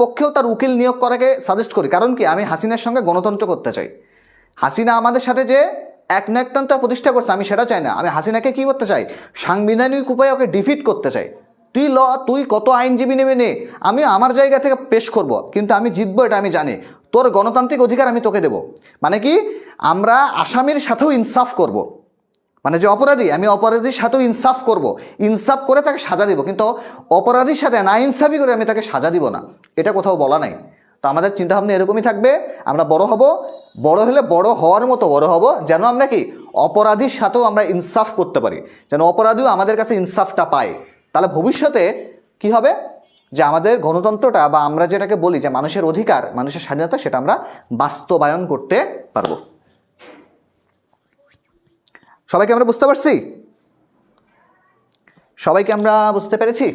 পক্ষেও তার উকিল নিয়োগ করাকে সাজেস্ট করি, কারণ কি আমি হাসিনার সঙ্গে গণতন্ত্র করতে চাই। হাসিনা আমাদের সাথে যে একনায়কতন্ত্র প্রতিষ্ঠা করছে আমি সেটা চাই না, আমি হাসিনাকে কি করতে চাই, সাংবিধানিক উপায়ে ওকে ডিফিট করতে চাই। তুই কত আইনজীবী নেবে নে, আমি আমার জায়গা থেকে পেশ করব, কিন্তু আমি জিতবো এটা আমি জানি। তোর গণতান্ত্রিক অধিকার আমি তোকে দেব। মানে কি আমরা আসামির সাথেও ইনসাফ করব, মানে যে অপরাধী আমি অপরাধীর সাথেও ইনসাফ করব, ইনসাফ করে তাকে সাজা দিব, কিন্তু অপরাধীর সাথে না ইনসাফি করে আমি তাকে সাজা দিব না, এটা কোথাও বলা নাই। তো আমাদের চিন্তাভাবনা এরকমই থাকবে, আমরা বড় হব, বড় হলে বড় হওয়ার মতো বড় হব, যেন আমরা কি অপরাধীর সাথেও আমরা ইনসাফ করতে পারি, যেন অপরাধীও আমাদের কাছে ইনসাফটা পায়। তাহলে ভবিষ্যতে কি হবে, যে আমাদের গণতন্ত্রটা বা আমরা যেটাকে বলি যে মানুষের অধিকার, মানুষের স্বাধীনতা, সেটা আমরা বাস্তবায়ন করতে পারবো। সবাইকে আমরা বুঝতে পারছি? সবাইকে আমরা বুঝতে পেরেছি?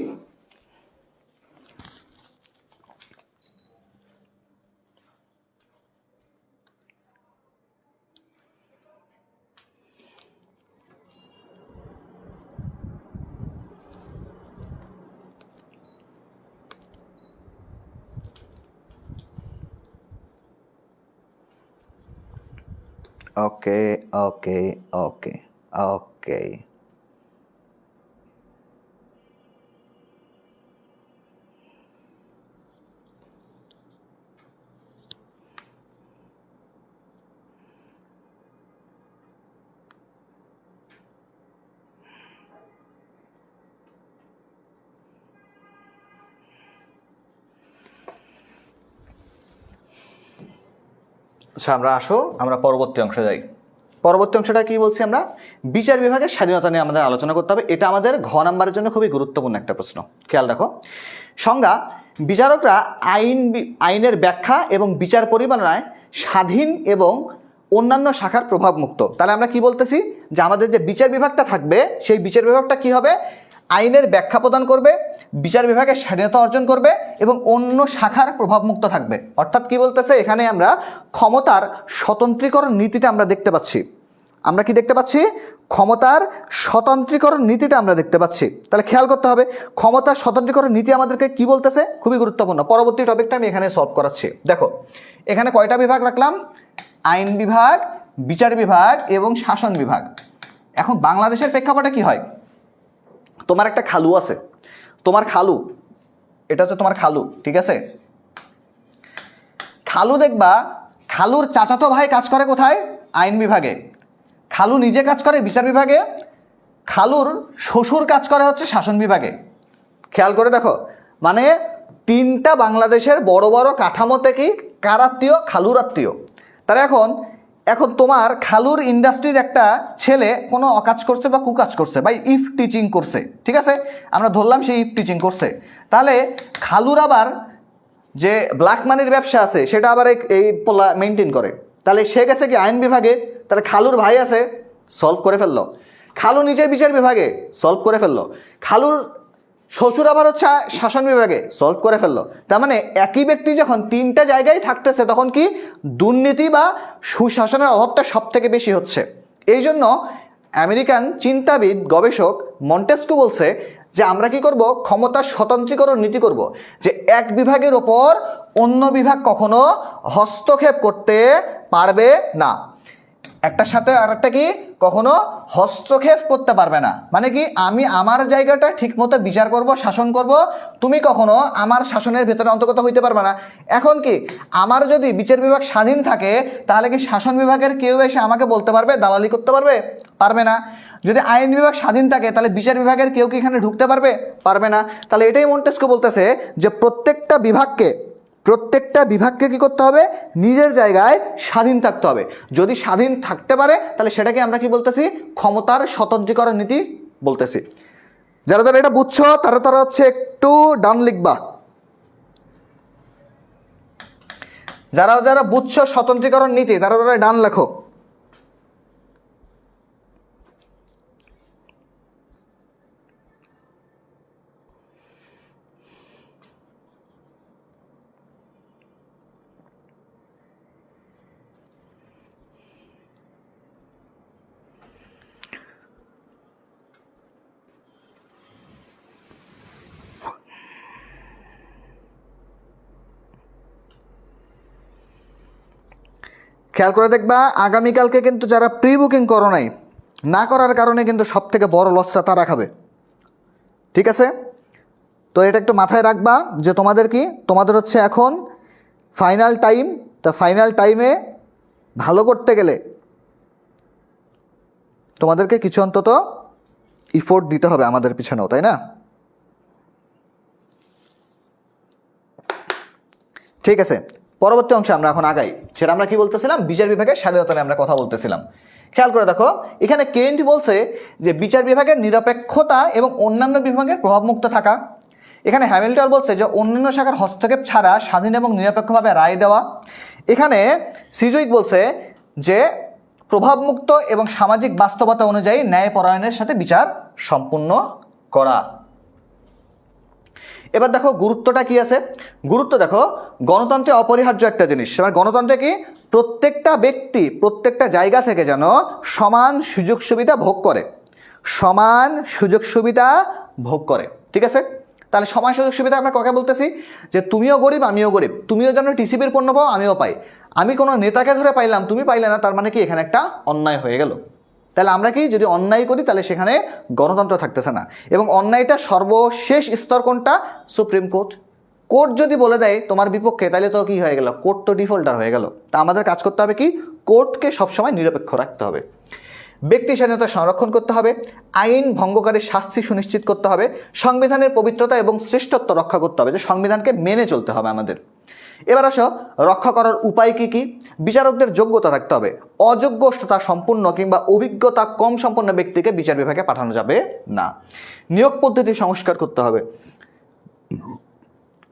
ওকে ওকে ওকে ওকে আচ্ছা আমরা পরবর্তী অংশে যাই। পরবর্তী অংশটা কি বলছি আমরা, বিচার বিভাগের স্বাধীনতা নিয়ে আমাদের আলোচনা করতে হবে। এটা আমাদের ঘ নাম্বারের জন্য খুবই গুরুত্বপূর্ণ একটা প্রশ্ন, খেয়াল রাখো। সংজ্ঞা, বিচারকরা আইনের ব্যাখ্যা এবং বিচার পরিচালনায় স্বাধীন এবং অন্যান্য শাখার প্রভাবমুক্ত। তাহলে আমরা কি বলতেছি যে আমাদের যে বিচার বিভাগটা থাকবে সেই বিচার বিভাগটা কি হবে, আইনের ব্যাখ্যা প্রদান করবে, বিচার বিভাগের স্বাধীনতা অর্জন করবে এবং অন্য শাখার প্রভাবমুক্ত থাকবে। অর্থাৎ কি বলতেছে, এখানে আমরা ক্ষমতার স্বতন্ত্রীকরণ নীতিটা আমরা দেখতে পাচ্ছি। আমরা কি দেখতে পাচ্ছি, ক্ষমতার স্বতন্ত্রীকরণ নীতিটা আমরা দেখতে পাচ্ছি। তাহলে খেয়াল করতে হবে ক্ষমতার স্বতন্ত্রীকরণ নীতি আমাদেরকে কি বলতেছে, খুবই গুরুত্বপূর্ণ। পরবর্তী টপিকটা আমি এখানে সলভ করাচ্ছি। দেখো এখানে কয়টা বিভাগ রাখলাম, আইন বিভাগ, বিচার বিভাগ এবং শাসন বিভাগ। এখন বাংলাদেশের প্রেক্ষাপটে কি হয়, তোমার একটা খালু আছে, তোমার খালু, এটা হচ্ছে তোমার খালু, ঠিক আছে। খালু দেখবা খালুর চাচাতো ভাই কাজ করে কোথায়, আইন বিভাগে। খালু নিজে কাজ করে বিচার বিভাগে, খালুর শ্বশুর কাজ করে হচ্ছে শাসন বিভাগে। খেয়াল করে দেখো, মানে তিনটা বাংলাদেশের বড় বড় কাঠামো থেকেই কার আত্মীয়, খালুর আত্মীয়। তারা এখন তোমার খালুর ইন্ডাস্ট্রির একটা ছেলে কোনো অকাজ করছে বা কুকাজ করছে বা ইফ টিচিং করছে, ঠিক আছে, আমরা ধরলাম সে ইফ টিচিং করছে। তাহলে খালুর আবার যে ব্ল্যাক মানির ব্যবসা আছে সেটা আবার এই পোলা মেনটেন করে। তাহলে সে গেছে কি আইন বিভাগে, তাহলে খালুর ভাই আছে, সলভ করে ফেললো। খালু নিজে বিচার বিভাগে, সলভ করে ফেললো। খালুর শ্বশুর আবার হচ্ছে শাসন বিভাগে, সলভ করে ফেললো। তার মানে একই ব্যক্তি যখন তিনটা জায়গায় থাকতেছে তখন কি দুর্নীতি বা সুশাসনের অভাবটা সব থেকে বেশি হচ্ছে। এই জন্য আমেরিকান চিন্তাবিদ গবেষক মন্টেস্কু বলছে যে আমরা কি করব, ক্ষমতার স্বতন্ত্রীকরণ নীতি করব, যে এক বিভাগের ওপর অন্য বিভাগ কখনো হস্তক্ষেপ করতে পারবে না। একটার সাথে আর একটা কি কখনো হস্তক্ষেপ করতে পারবে না। মানে কি, আমি আমার জায়গাটা ঠিকমতো বিচার করব, শাসন করব, তুমি কখনো আমার শাসনের ভেতরে অন্তর্গত হইতে পারবে না। এখন কি, আমার যদি বিচার বিভাগ স্বাধীন থাকে তাহলে কি শাসন বিভাগের কেউ এসে আমাকে বলতে পারবে, দালালি করতে পারবে? পারবে না। যদি আইন বিভাগ স্বাধীন থাকে তাহলে বিচার বিভাগের কেউ কি এখানে ঢুকতে পারবে? পারবে না। তাহলে এটাই মন্টেস্কু বলতেছে যে প্রত্যেকটা বিভাগকে কি করতে হবে, নিজের জায়গায় স্বাধীন থাকতে হবে। যদি স্বাধীন থাকতে পারে তাহলে সেটাকে আমরা কি বলতেছি, ক্ষমতার স্বতন্ত্রীকরণ নীতি বলতেছি। যারা যারা এটা বুঝছো তারা হচ্ছে একটু ডান লিখবা। যারা যারা বুঝছো স্বতন্ত্রীকরণ নীতি তারা ডান লেখো। খেয়াল করে দেখবা আগামীকালকে কিন্তু যারা প্রি বুকিং করো নাই, না করার কারণে কিন্তু সব থেকে বড় লসটা তারা খাবে, ঠিক আছে। তো এটা একটু মাথায় রাখবা যে তোমাদের হচ্ছে এখন ফাইনাল টাইম। তো ফাইনাল টাইমে ভালো করতে গেলে তোমাদেরকে কিছু অন্তত ইফোর্ট দিতে হবে আমাদের পিছনেও, তাই না? ঠিক আছে, পরবর্তী অংশে আমরা এখন আগাই। সেটা আমরা কি বলতেছিলাম, বিচার বিভাগের স্বাধীনতা নিয়ে আমরা কথা বলতেছিলাম। খেয়াল করে দেখো এখানে কেন্ট বলছে যে বিচার বিভাগের নিরপেক্ষতা এবং অন্যান্য বিভাগের প্রভাবমুক্ত থাকা। এখানে হ্যামিল্টন বলছে যে অন্যান্য শাখার হস্তক্ষেপ ছাড়া স্বাধীন এবং নিরপেক্ষভাবে রায় দেওয়া। এখানে সিজুইক বলছে যে প্রভাবমুক্ত এবং সামাজিক বাস্তবতা অনুযায়ী ন্যায়পরায়ণের সাথে বিচার সম্পূর্ণ করা। এবার দেখো গুরুত্বটা কি আছে। গুরুত্ব দেখো, গণতন্ত্রে অপরিহার্য একটা জিনিস। গণতন্ত্রে কি, প্রত্যেকটা ব্যক্তি প্রত্যেকটা জায়গা থেকে যেন সমান সুযোগ সুবিধা ভোগ করে, সমান সুযোগ সুবিধা ভোগ করে, ঠিক আছে। তাহলে সমান সুযোগ সুবিধা আমরা কাকে বলতেছি, যে তুমিও গরিব আমিও গরিব, তুমিও যেন টিসিবির পণ্য পাও আমিও পাই। আমি কোনো নেতাকে ধরে পাইলাম তুমি পাইলে না, তার মানে কি এখানে একটা অন্যায় হয়ে গেল। তাহলে আমরা কি, যদি অন্যায় করি তাহলে সেখানে গণতন্ত্র থাকতেছে না। এবং অন্যায়টা সর্বশেষ স্তর কোনটা, সুপ্রিম কোর্ট। কোর্ট যদি বলে দেয় তোমার বিপক্ষে তাহলে তো কি হয়ে গেল, কোর্ট তো ডিফল্টার হয়ে গেল। তা আমাদের কাজ করতে হবে কি, কোর্টকে সবসময় নিরপেক্ষ রাখতে হবে, ব্যক্তি স্বাধীনতা সংরক্ষণ করতে হবে, আইন ভঙ্গকারীর শাস্তি সুনিশ্চিত করতে হবে, সংবিধানের পবিত্রতা এবং শ্রেষ্ঠত্ব রক্ষা করতে হবে, যে সংবিধানকে মেনে চলতে হবে আমাদের। এবার আসো, রক্ষা করার উপায় কি কি। বিচারকদের যোগ্যতা থাকতে হবে, অযোগ্যতা সম্পূর্ণ কিংবা অভিজ্ঞতা কম সম্পন্ন ব্যক্তিকে বিচার বিভাগে পাঠানো যাবে না। নিয়োগ পদ্ধতি সংস্কার করতে হবে,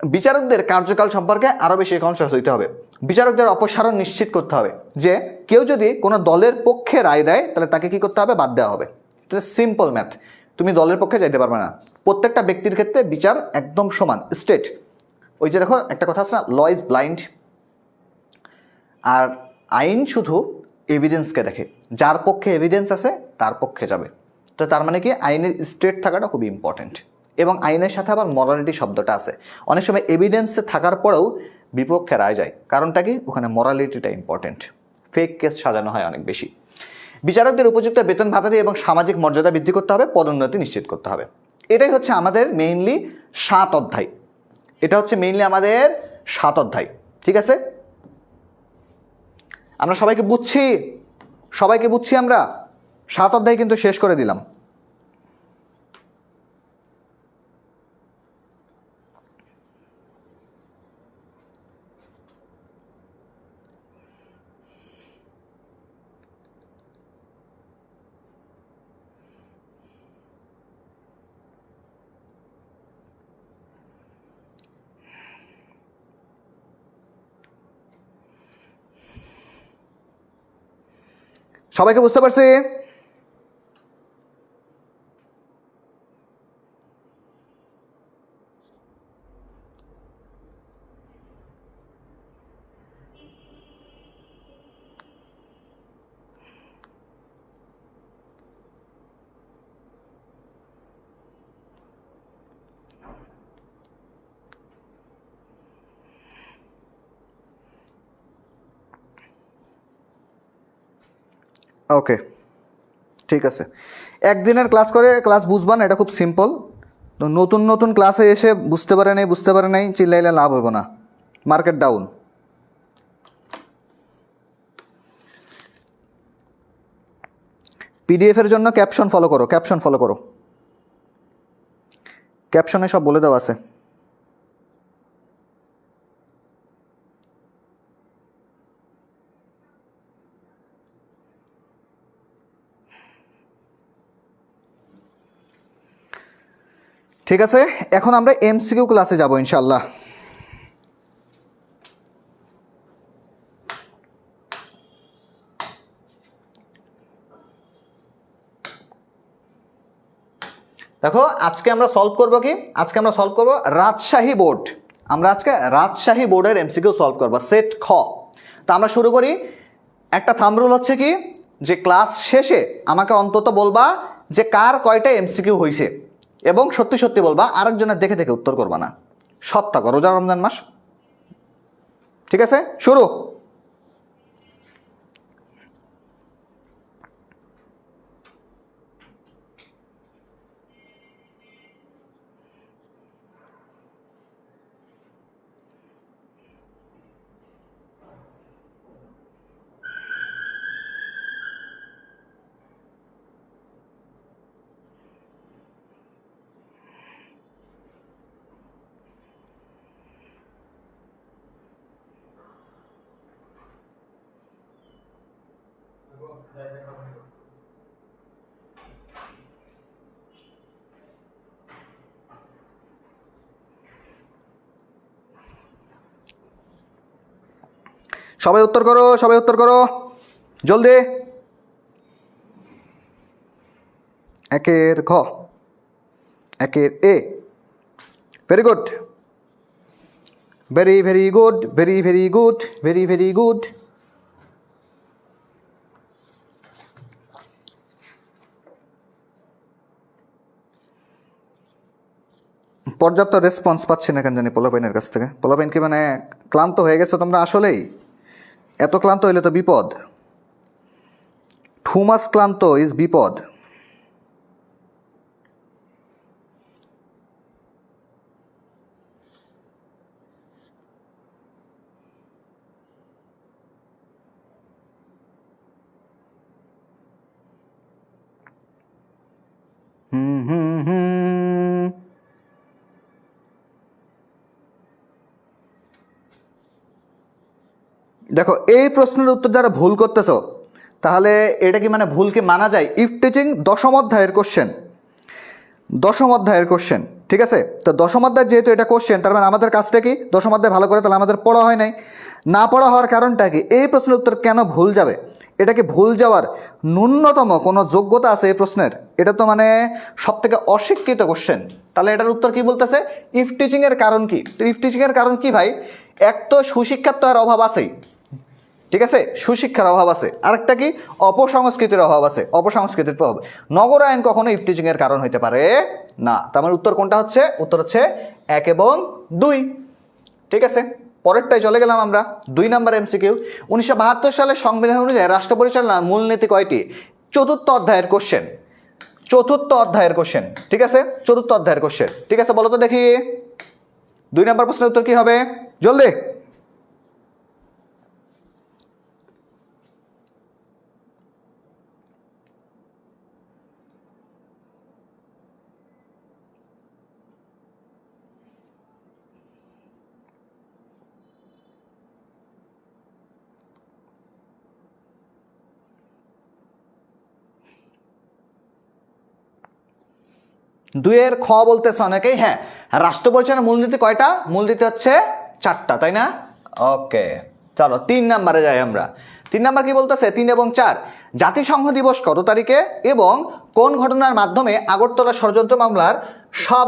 বিচারকদের কার্যকাল সম্পর্কে আরও বেশি কনসাস হইতে হবে। বিচারকদের অপসারণ নিশ্চিত করতে হবে, যে কেউ যদি কোনো দলের পক্ষে রায় দেয় তাহলে তাকে কি করতে হবে, বাদ দেওয়া হবে। এটা সিম্পল ম্যাথ। তুমি দলের পক্ষে যাইতে পারবে না। প্রত্যেকটা ব্যক্তির ক্ষেত্রে বিচার একদম সমান, স্ট্রেট। ওই যে দেখো একটা কথা আছে না, ল ইজ ব্লাইন্ড। আর আইন শুধু এভিডেন্সকে দেখে, যার পক্ষে এভিডেন্স আছে তার পক্ষে যাবে। তো তার মানে কি, আইনের স্ট্রেট থাকাটা খুবই ইম্পর্টেন্ট। এবং আইনের সাথে আবার মরালিটি শব্দটা আছে। অনেক সময় এভিডেন্সে থাকার পরেও বিপক্ষে রায় যায়, কারণটা কি, ওখানে মরালিটিটা ইম্পর্টেন্ট। ফেক কেস সাজানো হয় অনেক বেশি। বিচারকদের উপযুক্ত বেতন ভাতা দিয়ে এবং সামাজিক মর্যাদা বৃদ্ধি করতে হবে, পদোন্নতি নিশ্চিত করতে হবে। এটাই হচ্ছে আমাদের মেইনলি 7 অধ্যায়। এটা হচ্ছে মেইনলি আমাদের 7 অধ্যায়। ঠিক আছে, আমরা সবাইকে বুঝছি আমরা 7 অধ্যায় কিন্তু শেষ করে দিলাম। সবাইকে বুঝতে পারছি? ওকে, ঠিক আছে। একদিনের ক্লাস করে ক্লাস বুঝবা না, এটা খুব সিম্পল। তো নতুন নতুন ক্লাসে এসে বুঝতে পারে নাই চিল্লাইলে লাভ হইব না, মার্কেট ডাউন। পিডিএফের জন্য ক্যাপশন ফলো করো, ক্যাপশনে সব বলে দেওয়া আছে। ঠিক আছে, এখন আমরা এমসিকিউ ক্লাসে যাব ইনশাআল্লাহ। দেখো আজকে আমরা সলভ করব কি, আজকে আমরা সলভ করব রাজশাহী বোর্ড। আমরা আজকে রাজশাহী বোর্ডের এমসিকিউ সলভ করব, সেট খ। তো আমরা শুরু করি। একটা থাম্ব রুল হচ্ছে কি, যে ক্লাস শেষে আমাকে অন্তত বলবা যে কার কয়টা এমসিকিউ হয়েছে, এবং সত্যি সত্যি বলবা, আরেকজনের দেখে দেখে উত্তর করবা না। সৎ থাকো, রোজা রমজান মাস। ঠিক আছে, শুরু। সবাই উত্তর করো জলদি। একের খ, একের এ। Very good, very good. পর্যাপ্ত রেসপন্স পাচ্ছি না কেন জানি পোলাপাইনের কাছ থেকে। পোলাপাইন কি মানে ক্লান্ত হয়ে গেছে তোমরা? আসলেই এত ক্লান্ত হইলে তো বিপদ। টু মাস ক্লান্ত ইজ বিপদ। দেখো এই প্রশ্নের উত্তর যারা ভুল করতেছো, তাহলে এটা কি মানে ভুল কি মানা যায়? ইফ টিচিং 10ম অধ্যায়ের কোশ্চেন, ঠিক ঠিক আছে? তো দশম অধ্যায় যেহেতু এটা কোশ্চেন, তার মানে আমাদের কাজটা কি? দশম অধ্যায় ভালো করে তাহলে আমাদের পড়া হয় নাই। না পড়া হওয়ার কারণটা কি? এই প্রশ্নের উত্তর কেন ভুল যাবে? এটা কি ভুল যাওয়ার ন্যূনতম কোনো যোগ্যতা আছে এই প্রশ্নের? এটা তো মানে সব থেকে অশিক্ষিত কোশ্চেন। তাহলে এটার উত্তর কি বলতেছে? ইফ টিচিংয়ের কারণ কি? তো ইফ টিচিংয়ের কারণ কি ভাই? এক তো সুশিক্ষার তো আর অভাব আছেই, ঠিক আছে, সুশিক্ষার অভাব আছে। আরেকটা কি? অপসংস্কৃতির অভাব আছে, অপসংস্কৃতির প্রভাব। নগরায়ন কখনো ইফটিচিং এর কারণ হইতে পারে না। তার মানে উত্তর কোনটা হচ্ছে? উত্তর হচ্ছে 1 এবং 2। ঠিক আছে, পরেরটাই চলে গেলাম আমরা। 2 নম্বর এমসিকিউ। 1972 সালের সংবিধান অনুযায়ী রাষ্ট্র পরিচালনার মূলনীতি কয়টি? চতুর্থ অধ্যায়ের কোশ্চেন, চতুর্থ অধ্যায়ের কোশ্চেন। ঠিক আছে, চতুর্থ অধ্যায়ের কোশ্চেন। ঠিক আছে, বলো তো দেখি 2 নম্বর প্রশ্নের উত্তর কি হবে? জলদি। দুইয়ের খ বলতেছে অনেকেই। হ্যাঁ, রাষ্ট্র পরিচালনার মূলনীতি কয়টা? মূলনীতি হচ্ছে 4টা, তাই না? ওকে, চলো 3 নাম্বারে যাই আমরা। 3 নাম্বার কি বলতেছে? 3 এবং 4, জাতিসংঘ দিবস কত তারিখে এবং কোন ঘটনার মাধ্যমে আগরতলা ষড়যন্ত্র মামলার সব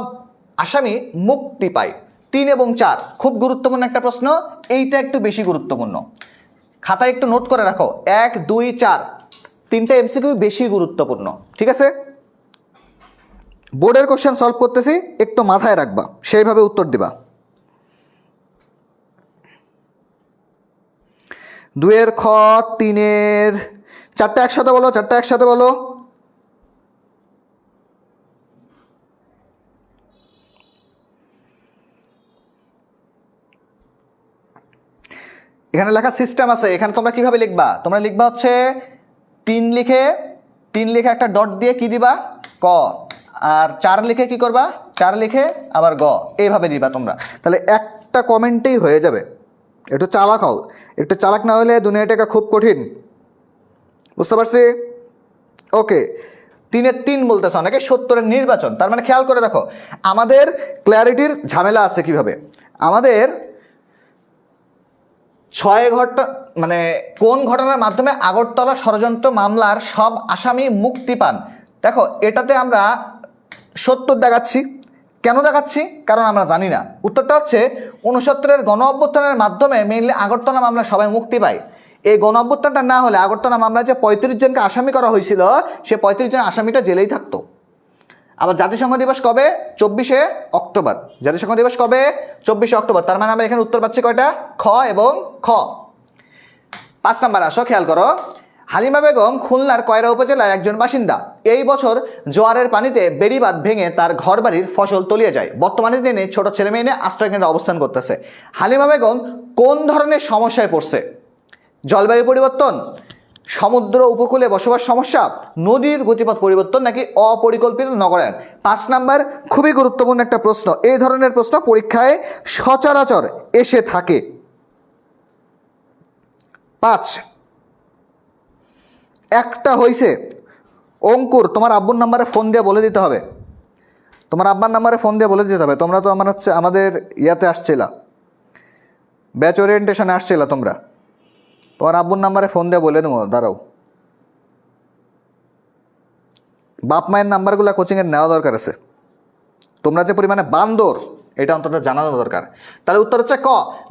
আসামি মুক্তি পায়? 3 এবং 4 খুব গুরুত্বপূর্ণ একটা প্রশ্ন, এইটা একটু বেশি গুরুত্বপূর্ণ। খাতায় একটু নোট করে রাখো, 1, 2, 4 তিনটা এমসিকিউ বেশি গুরুত্বপূর্ণ। ঠিক আছে, বোর্ডের কোশ্চেন সলভ করতেছি, একটু মাথায় রাখবা, সেইভাবে উত্তর দিবা। 2-এর খ, 3-এর 4টা একসাথে বলো, 4টা একসাথে বলো। এখানে লেখা সিস্টেম আছে, এখানে তোমরা কিভাবে লিখবা? তোমরা লিখবা হচ্ছে 3 লিখে একটা ডট দিয়ে কি দিবা? ক। আর 4 লিখে কি করবা? 4 লিখে আবার গ, এইভাবে দিবা তোমরা। তাহলে একটা কমেন্টেই হয়ে যাবে। একটু চালাক হও, একটু চালাক না হলে দুনিয়াটাকে খুব কঠিন, বুঝতে পারছি? ওকে, 3-এর 3 বলতেছে অনেকে 70-এর নির্বাচন। তার মানে খেয়াল করে দেখো, আমাদের ক্ল্যারিটির ঝামেলা আছে কিভাবে। আমাদের 6 ঘটনা মানে কোন ঘটনার মাধ্যমে আগরতলা ষড়যন্ত্র মামলার সব আসামি মুক্তি পান। দেখো, এটাতে আমরা 70 দেখাচ্ছি। কেন দেখাচ্ছি? কারণ আমরা জানি না। উত্তরটা হচ্ছে 69-এর গণ অভ্যুত্থানের মাধ্যমে মেইনলি আগরতলা মামলা সবাই মুক্তি পায়। এই গণ অভ্যুত্থানটা না হলে আগরতলা মামলায় যে 35 জনকে আসামি করা হয়েছিল, সে 35 জন আসামিটা জেলেই থাকতো। আবার জাতিসংঘ দিবস কবে? 24শে অক্টোবর। জাতিসংঘ দিবস কবে? 24শে অক্টোবর। তার মানে আমরা এখানে উত্তর পাচ্ছি কয়টা? খ এবং খ। 5 নাম্বার আসো, খেয়াল করো। হালিমা বেগম খুলনার কয়রা উপজেলার একজন বাসিন্দা। এই বছর জোয়ারের পানিতে বেড়িবাঁধ ভেঙে তার ঘরবাড়ির ফসল তলিয়ে যায়। বর্তমানে তিনি ছোট ছেলে মেয়ে নিয়ে আশ্রয়কেন্দ্রে অবস্থান করতেছে। হালিমা বেগম কোন ধরনের সমস্যায় পড়ছে? জলবায়ু পরিবর্তন, সমুদ্র উপকূলে বসবাস সমস্যা, নদীর গতিপথ পরিবর্তন, নাকি অপরিকল্পিত নগরায়ন? 5 নাম্বার খুবই গুরুত্বপূর্ণ একটা প্রশ্ন। এই ধরনের প্রশ্ন পরীক্ষায় সচরাচর এসে থাকে। 5 একটা হয়েছে। অঙ্কুর, তোমার আব্বুর নাম্বারে ফোন দিয়ে বলে দিতে হবে, তোমার আব্বার নাম্বারে ফোন দিয়ে বলে দিতে হবে। তোমরা তো আমার হচ্ছে আমাদের ইয়াতে আসছিলা, ব্যাচ ওরিয়েন্টেশনে আসছিলা তোমরা। তোমার আব্বুর নাম্বারে ফোন দিয়ে বলে দেবো, দাঁড়াও। বাপ মায়ের নাম্বারগুলো কোচিংয়ের নেওয়া দরকার আছে। তোমরা যে পরিমাণে বান্দর, এটা অন্তত জানানো দরকার। তাহলে উত্তর হচ্ছে ক,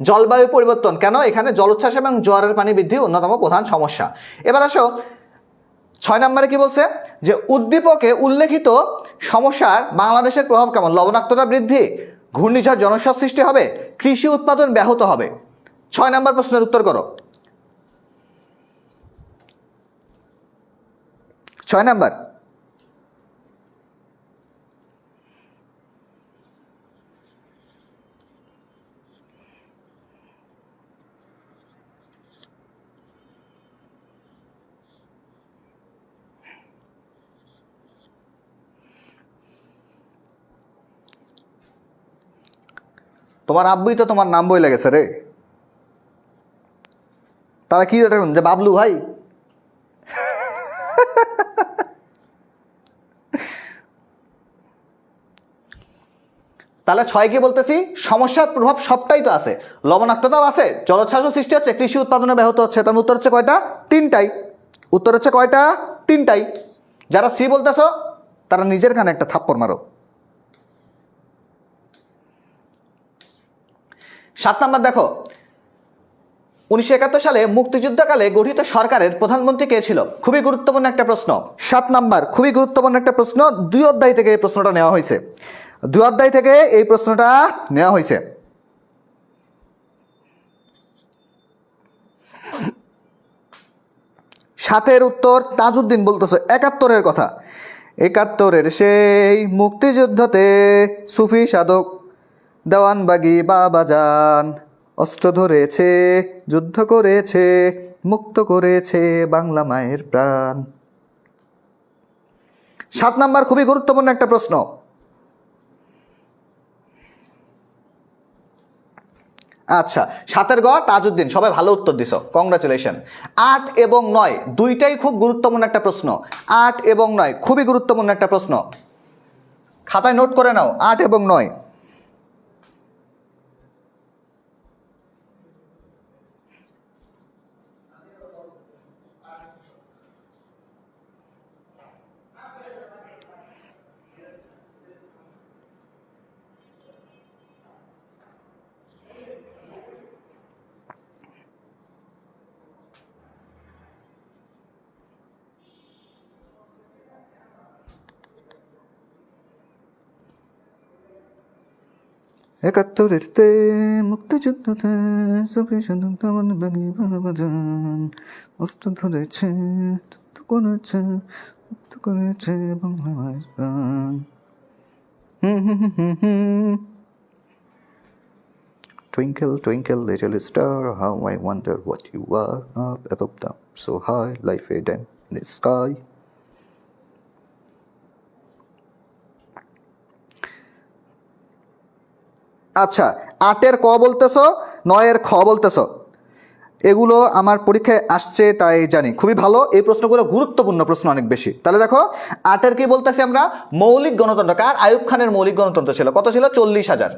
জলবায়ু পরিবর্তন। কেন? এখানে জলোচ্ছ্বাস এবং জোয়ারের পানি বৃদ্ধি অন্যতম প্রধান সমস্যা। এবার আসো 6 নম্বরে কি বলছে? যে উদ্দীপকে উল্লেখিত সমস্যার বাংলাদেশের প্রভাব কেমন? লবণাক্ততা বৃদ্ধি, ঘূর্ণিঝড় জনস্বাস্থ্য সৃষ্টি হবে, কৃষি উৎপাদন ব্যাহত হবে। 6 নম্বর প্রশ্নের উত্তর করো। 6 নাম্বার। তোমার আব্বুই তো তোমার নাম বই লেগেছে রে। তারা কি রাখলাম যে বাবলু ভাই? তাহলে 6 কি বলতেছি, সমস্যার প্রভাব সবটাই তো আছে, লবণাক্ততাও আছে, জলোচ্ছ্বাসও সৃষ্টি হচ্ছে, কৃষি উৎপাদনে ব্যাহত হচ্ছে। তার উত্তর হচ্ছে কয়টা? 3টাই। উত্তর হচ্ছে কয়টা? 3টাই। যারা সি বলতেছ তারা নিজের কানে একটা থাপ্পড় মারো। 7 নাম্বার দেখো, 1971 সালে মুক্তিযুদ্ধকালে গঠিত সরকারের প্রধানমন্ত্রী কে ছিল? খুবই গুরুত্বপূর্ণ একটা প্রশ্ন। 7 নাম্বার, খুবই গুরুত্বপূর্ণ একটা প্রশ্ন। 2 অধ্যায় থেকে এই প্রশ্নটা নেওয়া হয়েছে। 2 অধ্যায় থেকে এই প্রশ্নটা নেওয়া হয়েছে। সাতের উত্তর তাজউদ্দিন বলতেছে 71-এর কথা। 71-এর সেই মুক্তিযুদ্ধতে সুফি সাধক দেওয়ানবাগি বাবাজান অস্ত্র ধরেছে, যুদ্ধ করেছে, মুক্ত করেছে বাংলা মায়ের প্রাণ। 7 নাম্বার খুবই গুরুত্বপূর্ণ একটা প্রশ্ন। আচ্ছা, 7-এর গ তাজউদ্দিন, সবাই ভালো উত্তর দিছ, কংগ্রাচুলেশন। 8 এবং 9 দুইটাই খুব গুরুত্বপূর্ণ একটা প্রশ্ন। 8 এবং 9 খুবই গুরুত্বপূর্ণ একটা প্রশ্ন, খাতায় নোট করে নাও। 8 এবং 9। একাত্তরেরতে মুক্তিযুদ্ধতে সুফি সাধক দেওয়ানবাগি বাবাজান অস্ত্র ধরেছে, যুদ্ধ করেছে, মুক্ত করেছে বাংলা মায়ের প্রাণ। Twinkle, twinkle, little star, how I wonder what you are up above the so high, like a dam in the sky. আচ্ছা, 8-এর ক বলতেছ, 9-এর খ বলতেছ, এগুলো আমার পরীক্ষায় আসছে তাই জানি। খুবই ভালো, এই প্রশ্নগুলো গুরুত্বপূর্ণ প্রশ্ন অনেক বেশি। তাহলে দেখো 8-এর কি বলতেছি আমরা? মৌলিক গণতন্ত্র। কার? আইয়ুব খানের মৌলিক গণতন্ত্র ছিল। কত ছিল? 40,000।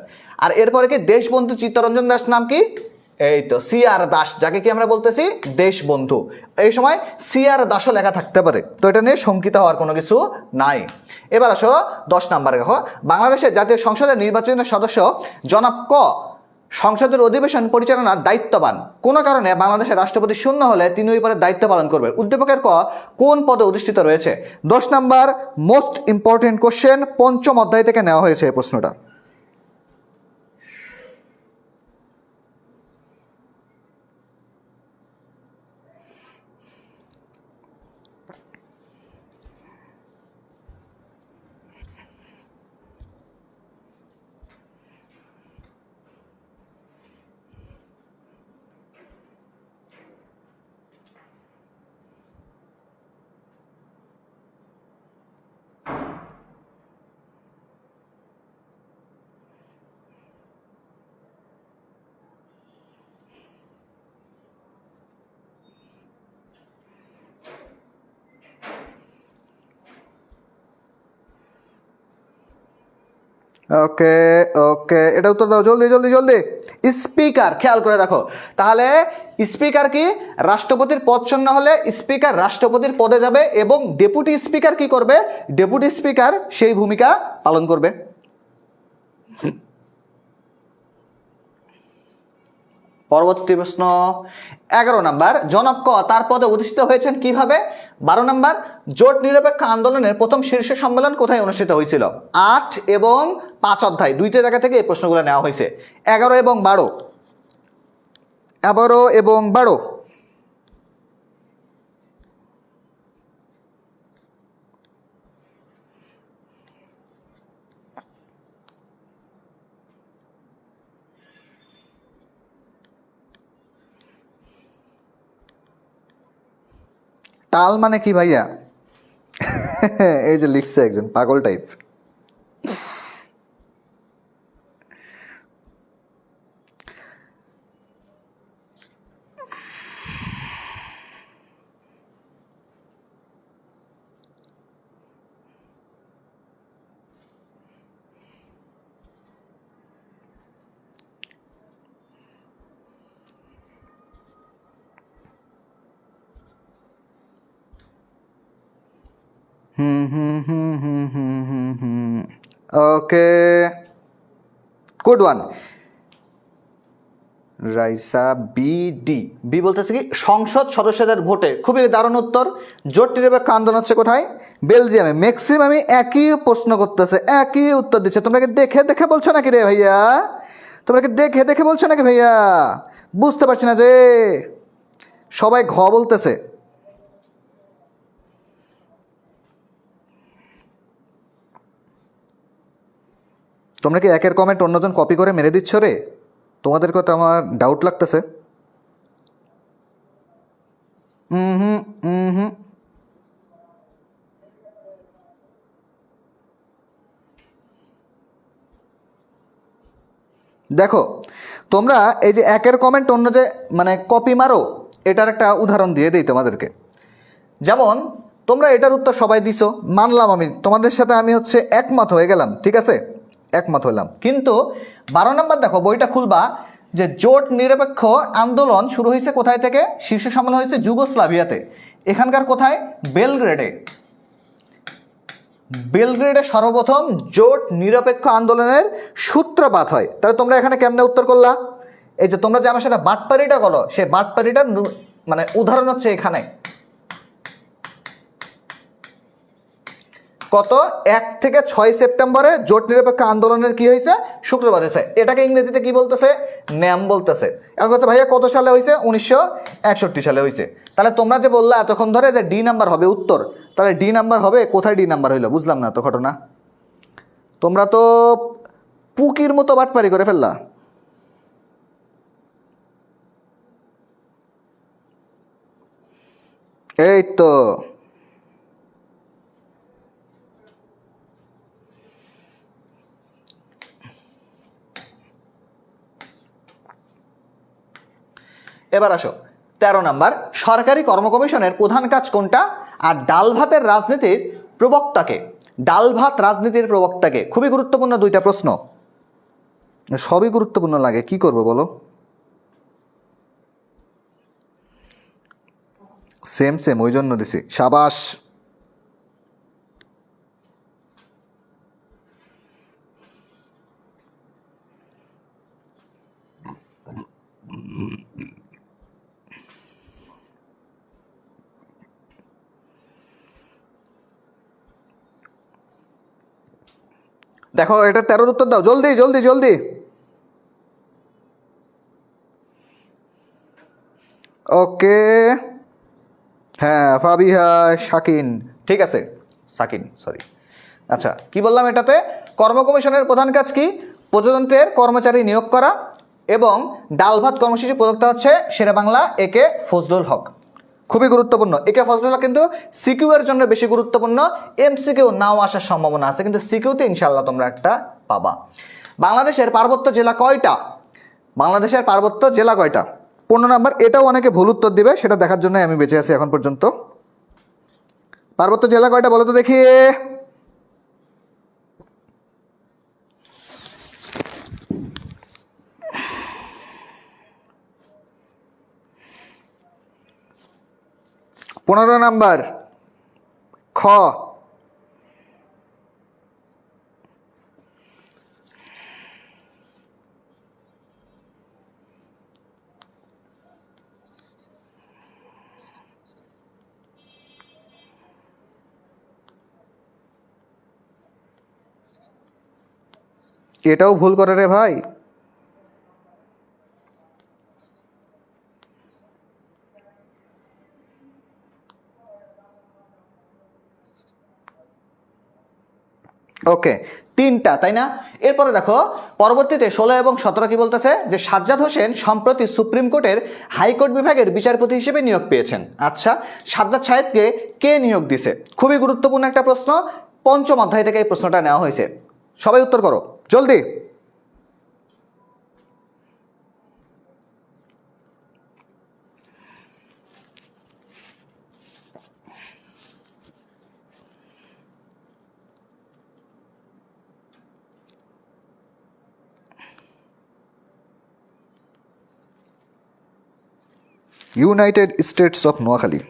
আর এরপরে কি? দেশবন্ধু চিত্তরঞ্জন দাস, নাম কি? এই তো CR দাস, যাকে কি আমরা বলতেছি? দেশবন্ধু। এই সময় CR দাসও লেখা থাকতে পারে, তো এটা নিয়ে শঙ্কিত হওয়ার কোনো কিছু নাই। এবার আসো 10 নাম্বারে। দেখো, বাংলাদেশের জাতীয় সংসদের নির্বাচিত সদস্য জনাব ক সংসদের অধিবেশন পরিচালনার দায়িত্ববান। কোনো কারণে বাংলাদেশের রাষ্ট্রপতি শূন্য হলে তিনি ওই পদের দায়িত্ব পালন করবেন। উদ্দীপকের ক কোন পদে অধিষ্ঠিত রয়েছে? 10 নাম্বার মোস্ট ইম্পর্টেন্ট কোশ্চেন, 5ম অধ্যায় থেকে নেওয়া হয়েছে এই প্রশ্নটা। ওকে ওকে, এটা উত্তর দাও, জলদি জলদি জলদি। স্পিকার, খেয়াল করে রাখো। তাহলে স্পিকার কি? রাষ্ট্রপতির পদ শূন্য হলে স্পিকার রাষ্ট্রপতির পদে যাবে এবং ডেপুটি স্পিকার কি করবে? ডেপুটি স্পিকার সেই ভূমিকা পালন করবে। পরবর্তী প্রশ্ন 11 নাম্বার, জনাব ক তার পদে অধিষ্ঠিত হয়েছেন কিভাবে? 12 নাম্বার, জোট নিরপেক্ষ আন্দোলনের প্রথম শীর্ষ সম্মেলন কোথায় অনুষ্ঠিত হয়েছিল? 8 এবং 5 অধ্যায় দুইটা জায়গা থেকে এই প্রশ্নগুলো নেওয়া হয়েছে। 11 এবং 12। 11 এবং 12। টাল মানে কি ভাইয়া? এই যে লিখছে একজন পাগল type. Okay, good one. Raisa B D B বলতেছে কি সংসদ সদস্যদের ভোটে, খুবই দারুণ উত্তর। জোট নিরপেক্ষ আন্দোলন হচ্ছে কোথায়? বেলজিয়ামে। ম্যাক্সিমামই একই প্রশ্ন করতেছে, একই উত্তর দিচ্ছে। তোমরা কি দেখে দেখে বলছো নাকি রে ভাইয়া? তোমরা কি দেখে দেখে বলছো নাকি ভাইয়া? বুঝতে পারছি না যে সবাই ঘ বলতেছে। তোমরা কি একের কমেন্ট অন্যজন কপি করে মেরে দিচ্ছ রে? তোমাদের কথা আমার ডাউট লাগতেছে। হুম হুম। দেখো তোমরা এই যে একের কমেন্ট অন্য যে মানে কপি মারো, এটার একটা উদাহরণ দিয়ে দিই তোমাদেরকে। যেমন তোমরা এটার উত্তর সবাই দিছো, মানলাম, আমি তোমাদের সাথে আমি হচ্ছে একমত হয়ে গেলাম, ঠিক আছে, একমত হলাম। কিন্তু 12 নম্বর দেখো, বইটা খুলবা, যে জোট নিরপেক্ষ আন্দোলন শুরু হয়েছে কোথায় থেকে? শীর্ষ সম্মেলন হয়েছে যুগোস্লাভিয়াতে। এখানকার কোথায়? বেলগ্রেডে। বেলগ্রেডে সর্বপ্রথম জোট নিরপেক্ষ আন্দোলনের সূত্রপাত হয়। তাহলে তোমরা এখানে কেমনে উত্তর করলা? এই যে তোমরা যে আমার সাথে বাটপারিটা করো, সেই বাটপারিটার মানে উদাহরণ হচ্ছে এখানে। কত? 1 থেকে 6 সেপ্টেম্বরে জোট নিরপেক্ষ আন্দোলনের কি হয়েছে? শুক্রবার হয়েছে। এটাকে ইংরেজিতে কি বলতেছে? ন্যাম বলতেছে। এখন হচ্ছে ভাইয়া কত সালে হয়েছে? 1961 সালে হয়েছে। তাহলে তোমরা যে বললা এতক্ষণ ধরে যে ডি নাম্বার হবে উত্তর, তাহলে ডি নাম্বার হবে কোথায়? ডি নাম্বার হইলো বুঝলাম না তো ঘটনা। তোমরা তো পুকির মতো বাটপারি করে ফেললা। এই তো এবার আসো 13 নাম্বার, সরকারি কর্মকমিশনের প্রধান কাজ কোনটা? আর ডাল ভাতের রাজনীতির প্রবক্তাকে। ডাল ভাত রাজনীতির প্রবক্তাকে। খুবই গুরুত্বপূর্ণ দুইটা প্রশ্ন, সবই গুরুত্বপূর্ণ লাগে, কি করব বলো? সেম সেম, ওই জন্য দিছি। সাবাস। দেখো এটা 13 উত্তর দাও, জলদি জলদি জলদি। ওকে, হ্যাঁ ফাবিহা শাকিন, ঠিক আছে, সাকিন সরি। আচ্ছা কি বললাম এটাতে? কর্মকমিশনের প্রধান কাজ কি? প্রজাতন্ত্রের কর্মচারী নিয়োগ করা। এবং ডাল ভাত কর্মসূচি প্রদত্ত হচ্ছে শেরে বাংলা একে ফজলুল হক। খুবই গুরুত্বপূর্ণ। একে ফজলুল হক কিন্তু সিকিউ এর জন্য বেশি গুরুত্বপূর্ণ, এমসিকিউ নাও আসার সম্ভাবনা আছে, কিন্তু সিকিউতে ইনশাল্লাহ তোমরা একটা পাবা। বাংলাদেশের পার্বত্য জেলা কয়টা? বাংলাদেশের পার্বত্য জেলা কয়টা? 15 নাম্বার। এটাও অনেকে ভুল উত্তর দিবে, সেটা দেখার জন্য আমি বেঁচে আছি এখন পর্যন্ত। পার্বত্য জেলা কয়টা বলো তো দেখি? পনেরো নাম্বার খ। এটাও ভুল করে রে ভাই। ওকে, 3টা তাই না? এরপরে দেখো পরবর্তীতে 16 এবং 17 কি বলতেছে? যে সাজ্জাদ হোসেন সম্প্রতি সুপ্রিম কোর্টের হাইকোর্ট বিভাগের বিচারপতি হিসেবে নিয়োগ পেয়েছেন। আচ্ছা, সাজ্জাদ সাহেবকে কে নিয়োগ দিছে? খুবই গুরুত্বপূর্ণ একটা প্রশ্ন, 5ম অধ্যায় থেকে এই প্রশ্নটা নেওয়া হয়েছে। সবাই উত্তর করো জলদি। United States of Noakhali.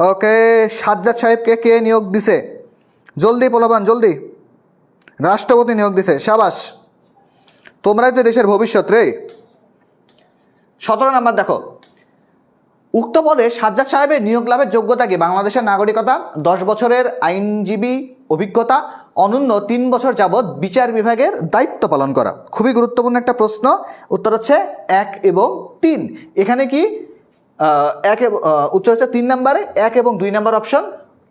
Okay, Sajjad সাহেবকে কে নিয়োগ দিছে? জলদি পোলাপান জলদি। রাষ্ট্রপতি নিয়োগ দিছে, সাবাস, তোমরাই তো দেশের ভবিষ্যৎ রে। 17 নম্বর দেখো, উক্ত পদে সাজ্জাদ সাহেবের নিয়োগ লাভের যোগ্যতা কি? বাংলাদেশের নাগরিকতা, 10 বছরের আইনজীবী অভিজ্ঞতা, অনূন্য 3 বছর যাবৎ বিচার বিভাগের দায়িত্ব পালন করা। খুবই গুরুত্বপূর্ণ একটা প্রশ্ন। উত্তর হচ্ছে 1 এবং 3। এখানে কি উত্তর হচ্ছে 3 নম্বরে 1 এবং 2 নম্বর অপশন।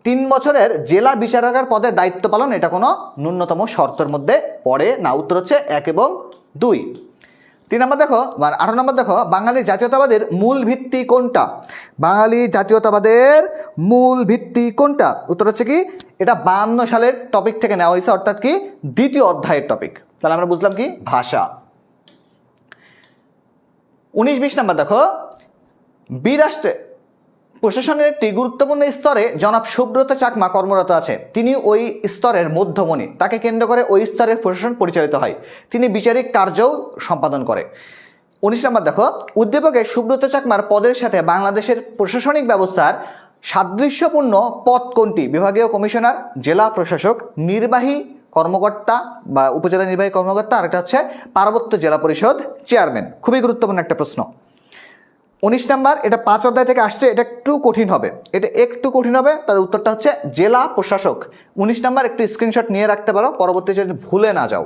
3 বছরের জেলা বিচারকের পদে দায়িত্ব পালন, এটা কোনো ন্যূনতম শর্তের মধ্যে পড়ে না। উত্তর হচ্ছে 1 এবং 2। 3 নম্বর দেখো, 18 নম্বর দেখো, বাঙালি জাতীয়তাবাদের মূল ভিত্তি কোনটা? বাঙালি জাতীয়তাবাদের মূল ভিত্তি কোনটা? উত্তর হচ্ছে কি, এটা 52 সালের টপিক থেকে নেওয়া হয়েছে, অর্থাৎ কি 2য় অধ্যায়ের টপিক। তাহলে আমরা বুঝলাম কি, ভাষা। 19-20 নম্বর দেখো, বিরাষ্ট্রে প্রশাসনের একটি গুরুত্বপূর্ণ স্তরে জনাব সুব্রত চাকমা কর্মরত আছে। তিনি ওই স্তরের মধ্যমণি, তাকে কেন্দ্র করে ওই স্তরের প্রশাসন পরিচালিত হয়। তিনি বিচারিক কার্যও সম্পাদন করে। 19 নম্বর দেখো, উদ্দীপকে সুব্রত চাকমার পদের সাথে বাংলাদেশের প্রশাসনিক ব্যবস্থার সাদৃশ্যপূর্ণ পদ কোনটি? বিভাগীয় কমিশনার, জেলা প্রশাসক, নির্বাহী কর্মকর্তা বা উপজেলা নির্বাহী কর্মকর্তা, আর একটা হচ্ছে পার্বত্য জেলা পরিষদ চেয়ারম্যান। খুবই গুরুত্বপূর্ণ একটা প্রশ্ন। 19 নাম্বার, এটা 5 অধ্যায় থেকে আসছে, এটা একটু কঠিন হবে, তার উত্তরটা হচ্ছে জেলা প্রশাসক। 19 নাম্বার একটু স্ক্রিনশট নিয়ে রাখতে পারো, পরবর্তী যদি ভুলে না যাও।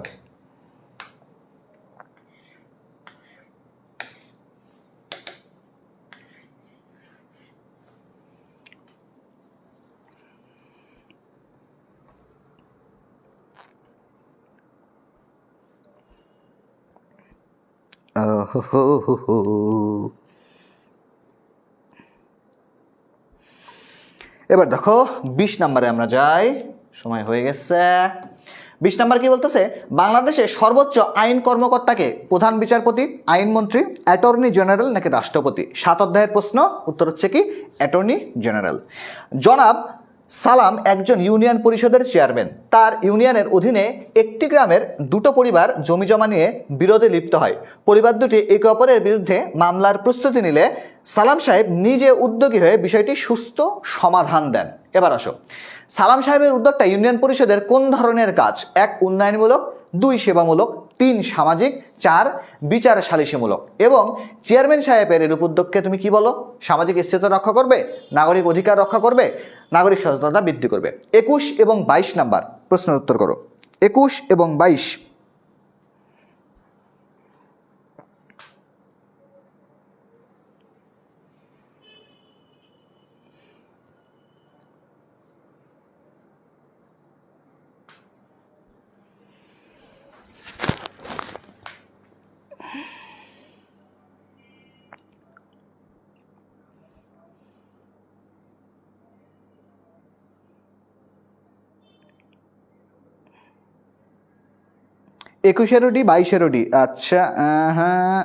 এবার দেখো 20 নম্বরে আমরা যাই, সময় হয়ে গেছে। 20 নম্বর কি বলতেছে, বাংলাদেশের সর্বোচ্চ আইন কর্মকর্তাকে? প্রধান বিচারপতি, আইনমন্ত্রী, অ্যাটর্নি জেনারেল নাকি রাষ্ট্রপতি? 7 অধ্যায়ের প্রশ্ন, উত্তর হচ্ছে কি অ্যাটর্নি জেনারেল। জনাব সালাম একজন ইউনিয়ন পরিষদের চেয়ারম্যান। তার ইউনিয়নের অধীনে একটি গ্রামের 2টো পরিবার জমি জমা নিয়ে বিরোধে লিপ্ত হয়। পরিবার দুটি একে অপরের বিরুদ্ধে মামলার প্রস্তুতি নিলে সালাম সাহেব নিজে উদ্যোগী হয়ে বিষয়টি সুস্থ সমাধান দেন। এবার আসো, সালাম সাহেবের উদ্যোগটা ইউনিয়ন পরিষদের কোন ধরনের কাজ? 1 উন্নয়নমূলক, 2 সেবামূলক, 3 সামাজিক, 4 বিচার সালিশিমূলক। এবং চেয়ারম্যান সাহেবের এর উদ্যোগকে তুমি কি বলো? সামাজিক স্থিরতা রক্ষা করবে, নাগরিক অধিকার রক্ষা করবে, নাগরিক সচেতনতা বৃদ্ধি করবে। 21 এবং 22 নাম্বার প্রশ্নের উত্তর করো। 21 এবং 22। একুশেরও ডি, 22-এরও ডি, আচ্ছা। হ্যাঁ,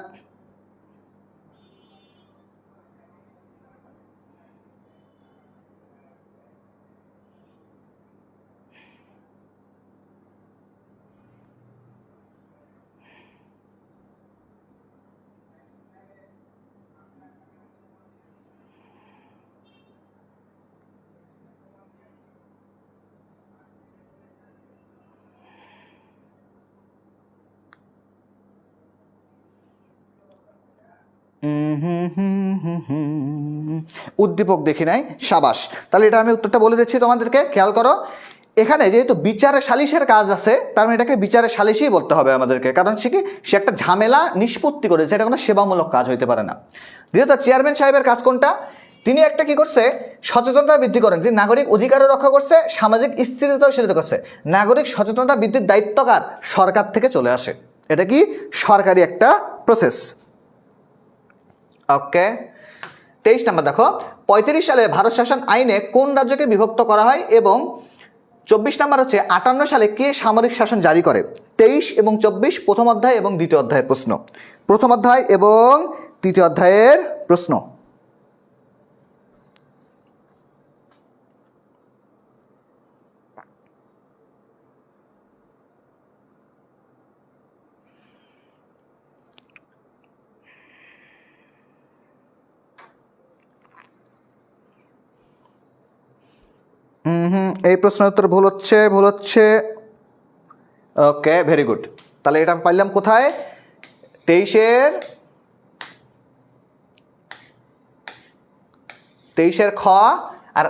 উদ্দীপক দেখি নাই, সাবাস। তাহলে এটা আমি উত্তরটা বলে দিচ্ছি তোমাদেরকে, খেয়াল করো। এখানে যেহেতু বিচারে সালিশের কাজ আছে, তার মানে এটাকে বিচারে সালিশই বলতে হবে আমাদেরকে, কারণ সে একটা ঝামেলা নিষ্পত্তি করেছে, এটা কোনো সেবামূলক কাজ হইতে পারে না। দ্বিতীয়ত, চেয়ারম্যান সাহেবের কাজ কোনটা? তিনি একটা কি করছে, সচেতনতা বৃদ্ধি করেন, তিনি নাগরিক অধিকারও রক্ষা করছে, সামাজিক স্থিরতাও সাধিত করছে। নাগরিক সচেতনতা বৃদ্ধির দায়িত্ব কার? সরকার থেকে চলে আসে, এটা কি সরকারি একটা প্রসেস। ওকে, 23 নম্বর দেখো, 35 সালে ভারত শাসন আইনে কোন রাজ্যকে বিভক্ত করা হয়? এবং 24 নম্বর হচ্ছে 58 সালে কে সামরিক শাসন জারি করে? 23 এবং 24 প্রথম অধ্যায় এবং দ্বিতীয় অধ্যায়ের প্রশ্ন। প্রথম অধ্যায় এবং তৃতীয় অধ্যায়ের প্রশ্ন। এই প্রশ্নের উত্তর ভুল হচ্ছে। ওকে, ভেরি গুড। তাহলে এটা আমি পাইলাম কোথায়? 23-এর খ। আর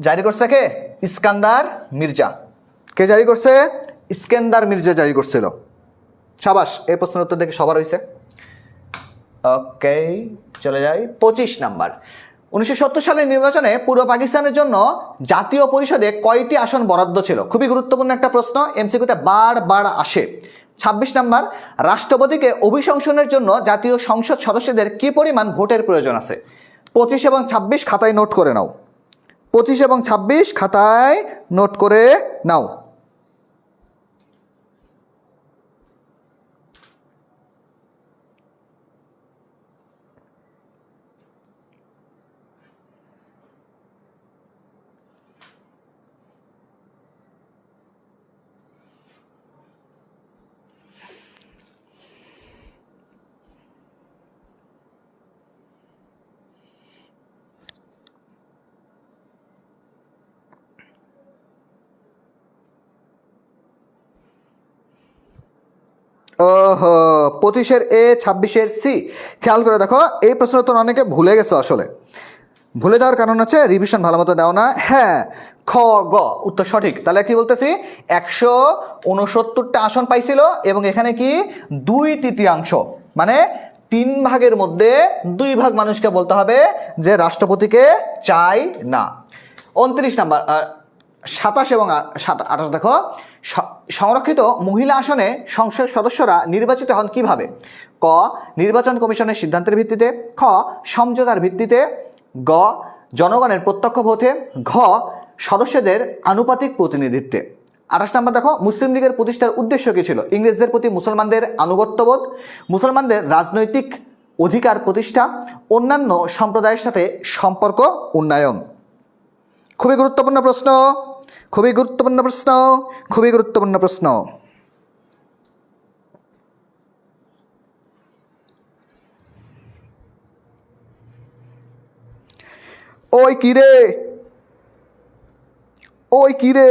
জারি করছে কে? ইস্কান্দার মির্জা। কে জারি করছে? ইস্কান্দার মির্জা জারি করছিল। সাবাস, এই প্রশ্নের উত্তর দেখে সবার হয়েছে। ওকে, চলে যাই 25 নাম্বার। 1970 সালের নির্বাচনে পূর্ব পাকিস্তানের জন্য জাতীয় পরিষদে কয়টি আসন বরাদ্দ ছিল? খুবই গুরুত্বপূর্ণ একটা প্রশ্ন, এমসিকিউতে বারবার আসে। 26 নাম্বার, রাষ্ট্রপতিকে অভিশংসনের জন্য জাতীয় সংসদ সদস্যদের কি পরিমাণ ভোটের প্রয়োজন আছে? 25 এবং 26 খাতায় নোট করে নাও। 25 এবং 26 খাতায় নোট করে নাও। ওহো, 25-এর এ, 26-এর সি। খেয়াল করে দেখো, এই প্রশ্ন তো অনেকে ভুলে গেছো। আসলে ভুলে যাওয়ার কারণ হচ্ছে রিভিশন ভালো মতো দেও না। হ্যাঁ, খ গ উত্তর সঠিক। তাহলে কি বলতেছি, 169টা আসন পাইছিল এবং এখানে কি 2/3, মানে 3 ভাগের মধ্যে 2 ভাগ মানুষকে বলতে হবে যে রাষ্ট্রপতিকে চাই না। 29 নাম্বার, 27 এবং 28 দেখো, সংরক্ষিত মহিলা আসনে সংসদ সদস্যরা নির্বাচিত হন কিভাবে? ক, নির্বাচন কমিশনের সিদ্ধান্তের ভিত্তিতে। খ, সমঝোতার ভিত্তিতে। গ, জনগণের প্রত্যক্ষ ভোটে। ঘ, সদস্যদের আনুপাতিক প্রতিনিধিত্বে। 28 নম্বর দেখো, মুসলিম লীগের প্রতিষ্ঠার উদ্দেশ্য কী ছিল? ইংরেজদের প্রতি মুসলমানদের আনুগত্যবোধ, মুসলমানদের রাজনৈতিক অধিকার প্রতিষ্ঠা, অন্যান্য সম্প্রদায়ের সাথে সম্পর্ক উন্নয়ন। খুবই গুরুত্বপূর্ণ প্রশ্ন, খুবই গুরুত্বপূর্ণ প্রশ্ন, খুবই গুরুত্বপূর্ণ প্রশ্ন। ওই কিরে, ওই কিরে,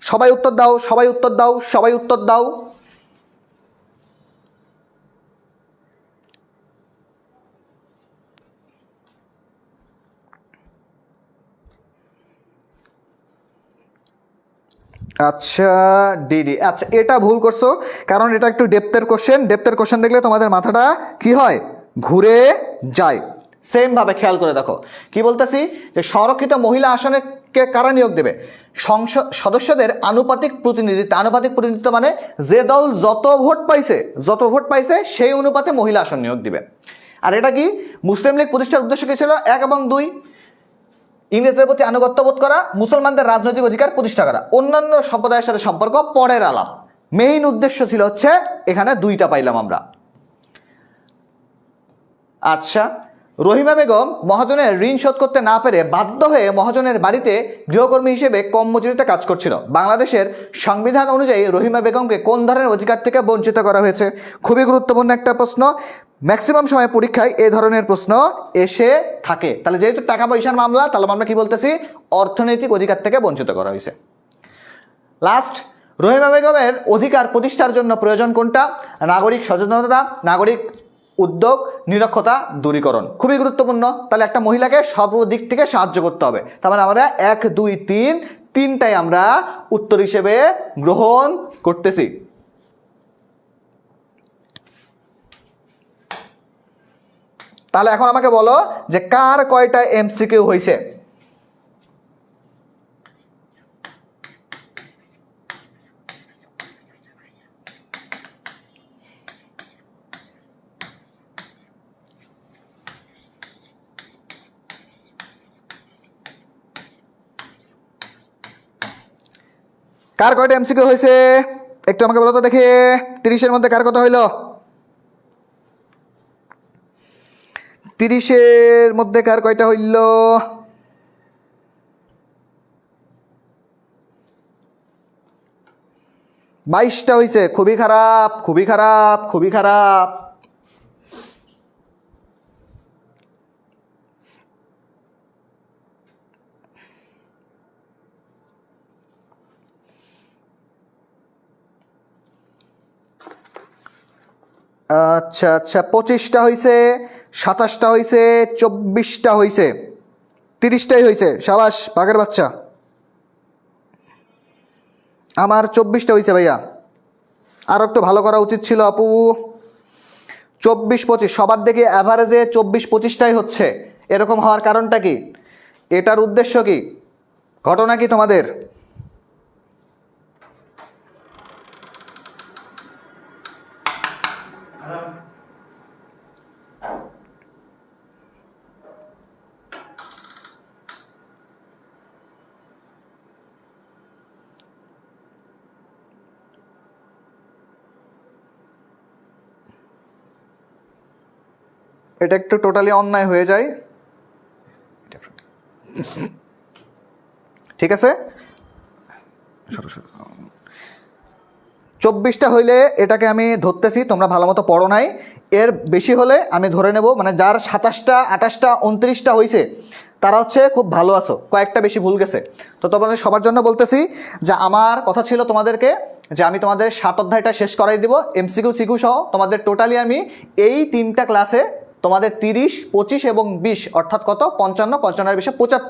সবাই উত্তর দাও, সবাই উত্তর দাও, সবাই উত্তর দাও। আচ্ছা, ডিডি। আচ্ছা, এটা ভুল করছো, কারণ এটা একটু ডেপথের কোশ্চেন দেখলে তোমাদের মাথাটা কি হয়, ঘুরে যায়। সেমভাবে খেয়াল করে দেখো, কি বলতেছি, যে সংরক্ষিত মহিলা আসনে কে কারা নিয়োগ দেবে? সংসদ সদস্যদের আনুপাতিক প্রতিনিধিত্ব। আনুপাতিক প্রতিনিধিত্ব মানে যে দল যত ভোট পাইছে সেই অনুপাতে মহিলা আসন নিয়োগ দিবে। আর এটা কি, মুসলিম লীগ প্রতিষ্ঠার উদ্দেশ্য কী ছিল? 1 এবং 2, ইংরেজদের প্রতি আনুগত্য বোধ করা, মুসলমানদের রাজনৈতিক অধিকার প্রতিষ্ঠা করা, অন্যান্য সম্প্রদায়ের সাথে সম্পর্ক পরের আলাপ। মেইন উদ্দেশ্য ছিল হচ্ছে এখানে 2টা পাইলাম আমরা। আচ্ছা, রহিমা বেগম মহাজনের ঋণ শোধ করতে না পেরে বাধ্য হয়ে মহাজনের বাড়িতে গৃহকর্মী হিসেবে কম মজুরিতে কাজ করছিল। বাংলাদেশের সংবিধান অনুযায়ী রহিমা বেগমকে কোন ধরনের অধিকার থেকে বঞ্চিত করা হয়েছে? খুবই গুরুত্বপূর্ণ একটা প্রশ্ন, ম্যাক্সিমাম সময় পরীক্ষায় এই ধরনের প্রশ্ন এসে থাকে। তাহলে যেহেতু টাকা পয়সার মামলা, তাহলে আমরা কি বলতেছি, অর্থনৈতিক অধিকার থেকে বঞ্চিত করা হয়েছে। লাস্ট, রহিমা বেগমের অধিকার প্রতিষ্ঠার জন্য প্রয়োজন কোনটা? নাগরিক সচেতনতা, নাগরিক উদ্যোগ, নিরক্ষরতা দূরীকরণ। খুবই গুরুত্বপূর্ণ। তাহলে একটা মহিলাকে সব দিক থেকে সাহায্য করতে হবে। তার মানে আমরা 1, 2, 3, 3টাই আমরা উত্তর হিসেবে গ্রহণ করতেছি। তাহলে এখন আমাকে বলো যে কার কয়টা এমসিকিউ হয়েছে? কার কয়টা এমসিকিউ হয়েছে একটু আমাকে বলো তো দেখি। 30-এর মধ্যে কার কথা হইল? 30-এর মধ্যে কার কয়টা হইল? 22টা হয়েছে। খুবই খারাপ, খুবই খারাপ, খুবই খারাপ। আচ্ছা আচ্ছা, 25টা হয়েছে, 27টা হয়েছে, 24টা হয়েছে, 30টাই হয়েছে। সাবাস বাঘের বাচ্চা, আমার 24টা হয়েছে ভাইয়া। আরও একটু ভালো করা উচিত ছিল আপু। 24-25 সবার দেখে অ্যাভারেজে 24-25টাই হচ্ছে। এরকম হওয়ার কারণটা কি? এটার উদ্দেশ্য কি? ঘটনা কি তোমাদের? এটা একটু টোটালি অন্যায় হয়ে যায়, ঠিক আছে? 24টা হইলে এটাকে আমি ধরতেছি, তোমরা ভালো মতো পড়ো নাই। এর বেশি হলে আমি ধরে নেব, মানে যার 27টা 28টা 29টা হয়েছে তারা হচ্ছে খুব ভালো আছো, কয়েকটা বেশি ভুল গেছে। তো তোমাদের সবার জন্য বলতেছি যে আমার কথা ছিল তোমাদেরকে যে আমি তোমাদের 7 অধ্যায়টা শেষ করাই দিব এমসিকিউ সিকিউ সহ। তোমাদের টোটালি আমি এই 3টা ক্লাসে তোমাদের 30, 25 এবং 20 অর্থাৎ কত 55, 55 এর 20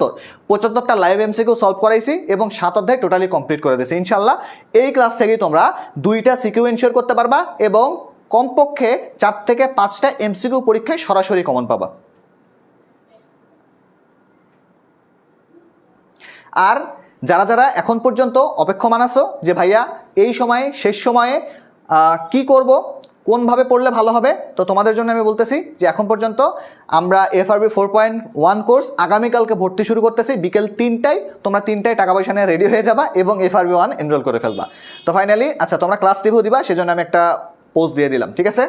75টা লাইভ এমসিকিউ সলভ করাইছি এবং 7 অধ্যায় টোটালি কমপ্লিট করে দিয়েছি। ইনশাল্লাহ এই ক্লাস থেকেই তোমরা 2টা সিকিউ এনশিওর করতে পারবা এবং কমপক্ষে 4 থেকে 5টা এমসিকিউ পরীক্ষায় সরাসরি কমন পাবা। আর যারা যারা এখন পর্যন্ত অপেক্ষমান আছো যে ভাইয়া এই সময়ে শেষ সময়ে কি করব, কোনভাবে পড়লে ভালো হবে, তো তোমাদের জন্য আমি বলতেছি যে এখন পর্যন্ত আমরা এফআরবি 4.1 কোর্স আগামীকালকে ভর্তি শুরু করতেছি বিকেল 3টায়। তোমরা 3টায় টাকা পয়সা নিয়ে রেডি হয়ে যাবা এবং এফআরবি 1 এনরোল করে ফেলবা। তো ফাইনালি আচ্ছা তোমরা ক্লাস রিভিউ দিবা, সেজন্য আমি একটা পোস্ট দিয়ে দিলাম, ঠিক আছে?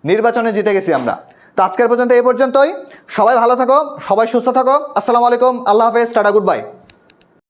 নির্বাচনে জিতে গেছি আমরা। তো আজকের পর্যন্ত এই পর্যন্তই। সবাই ভালো থাকো, সবাই সুস্থ থাকো। আসসালামু আলাইকুম, আল্লাহ হাফেজ, টাটা, গুড বাই।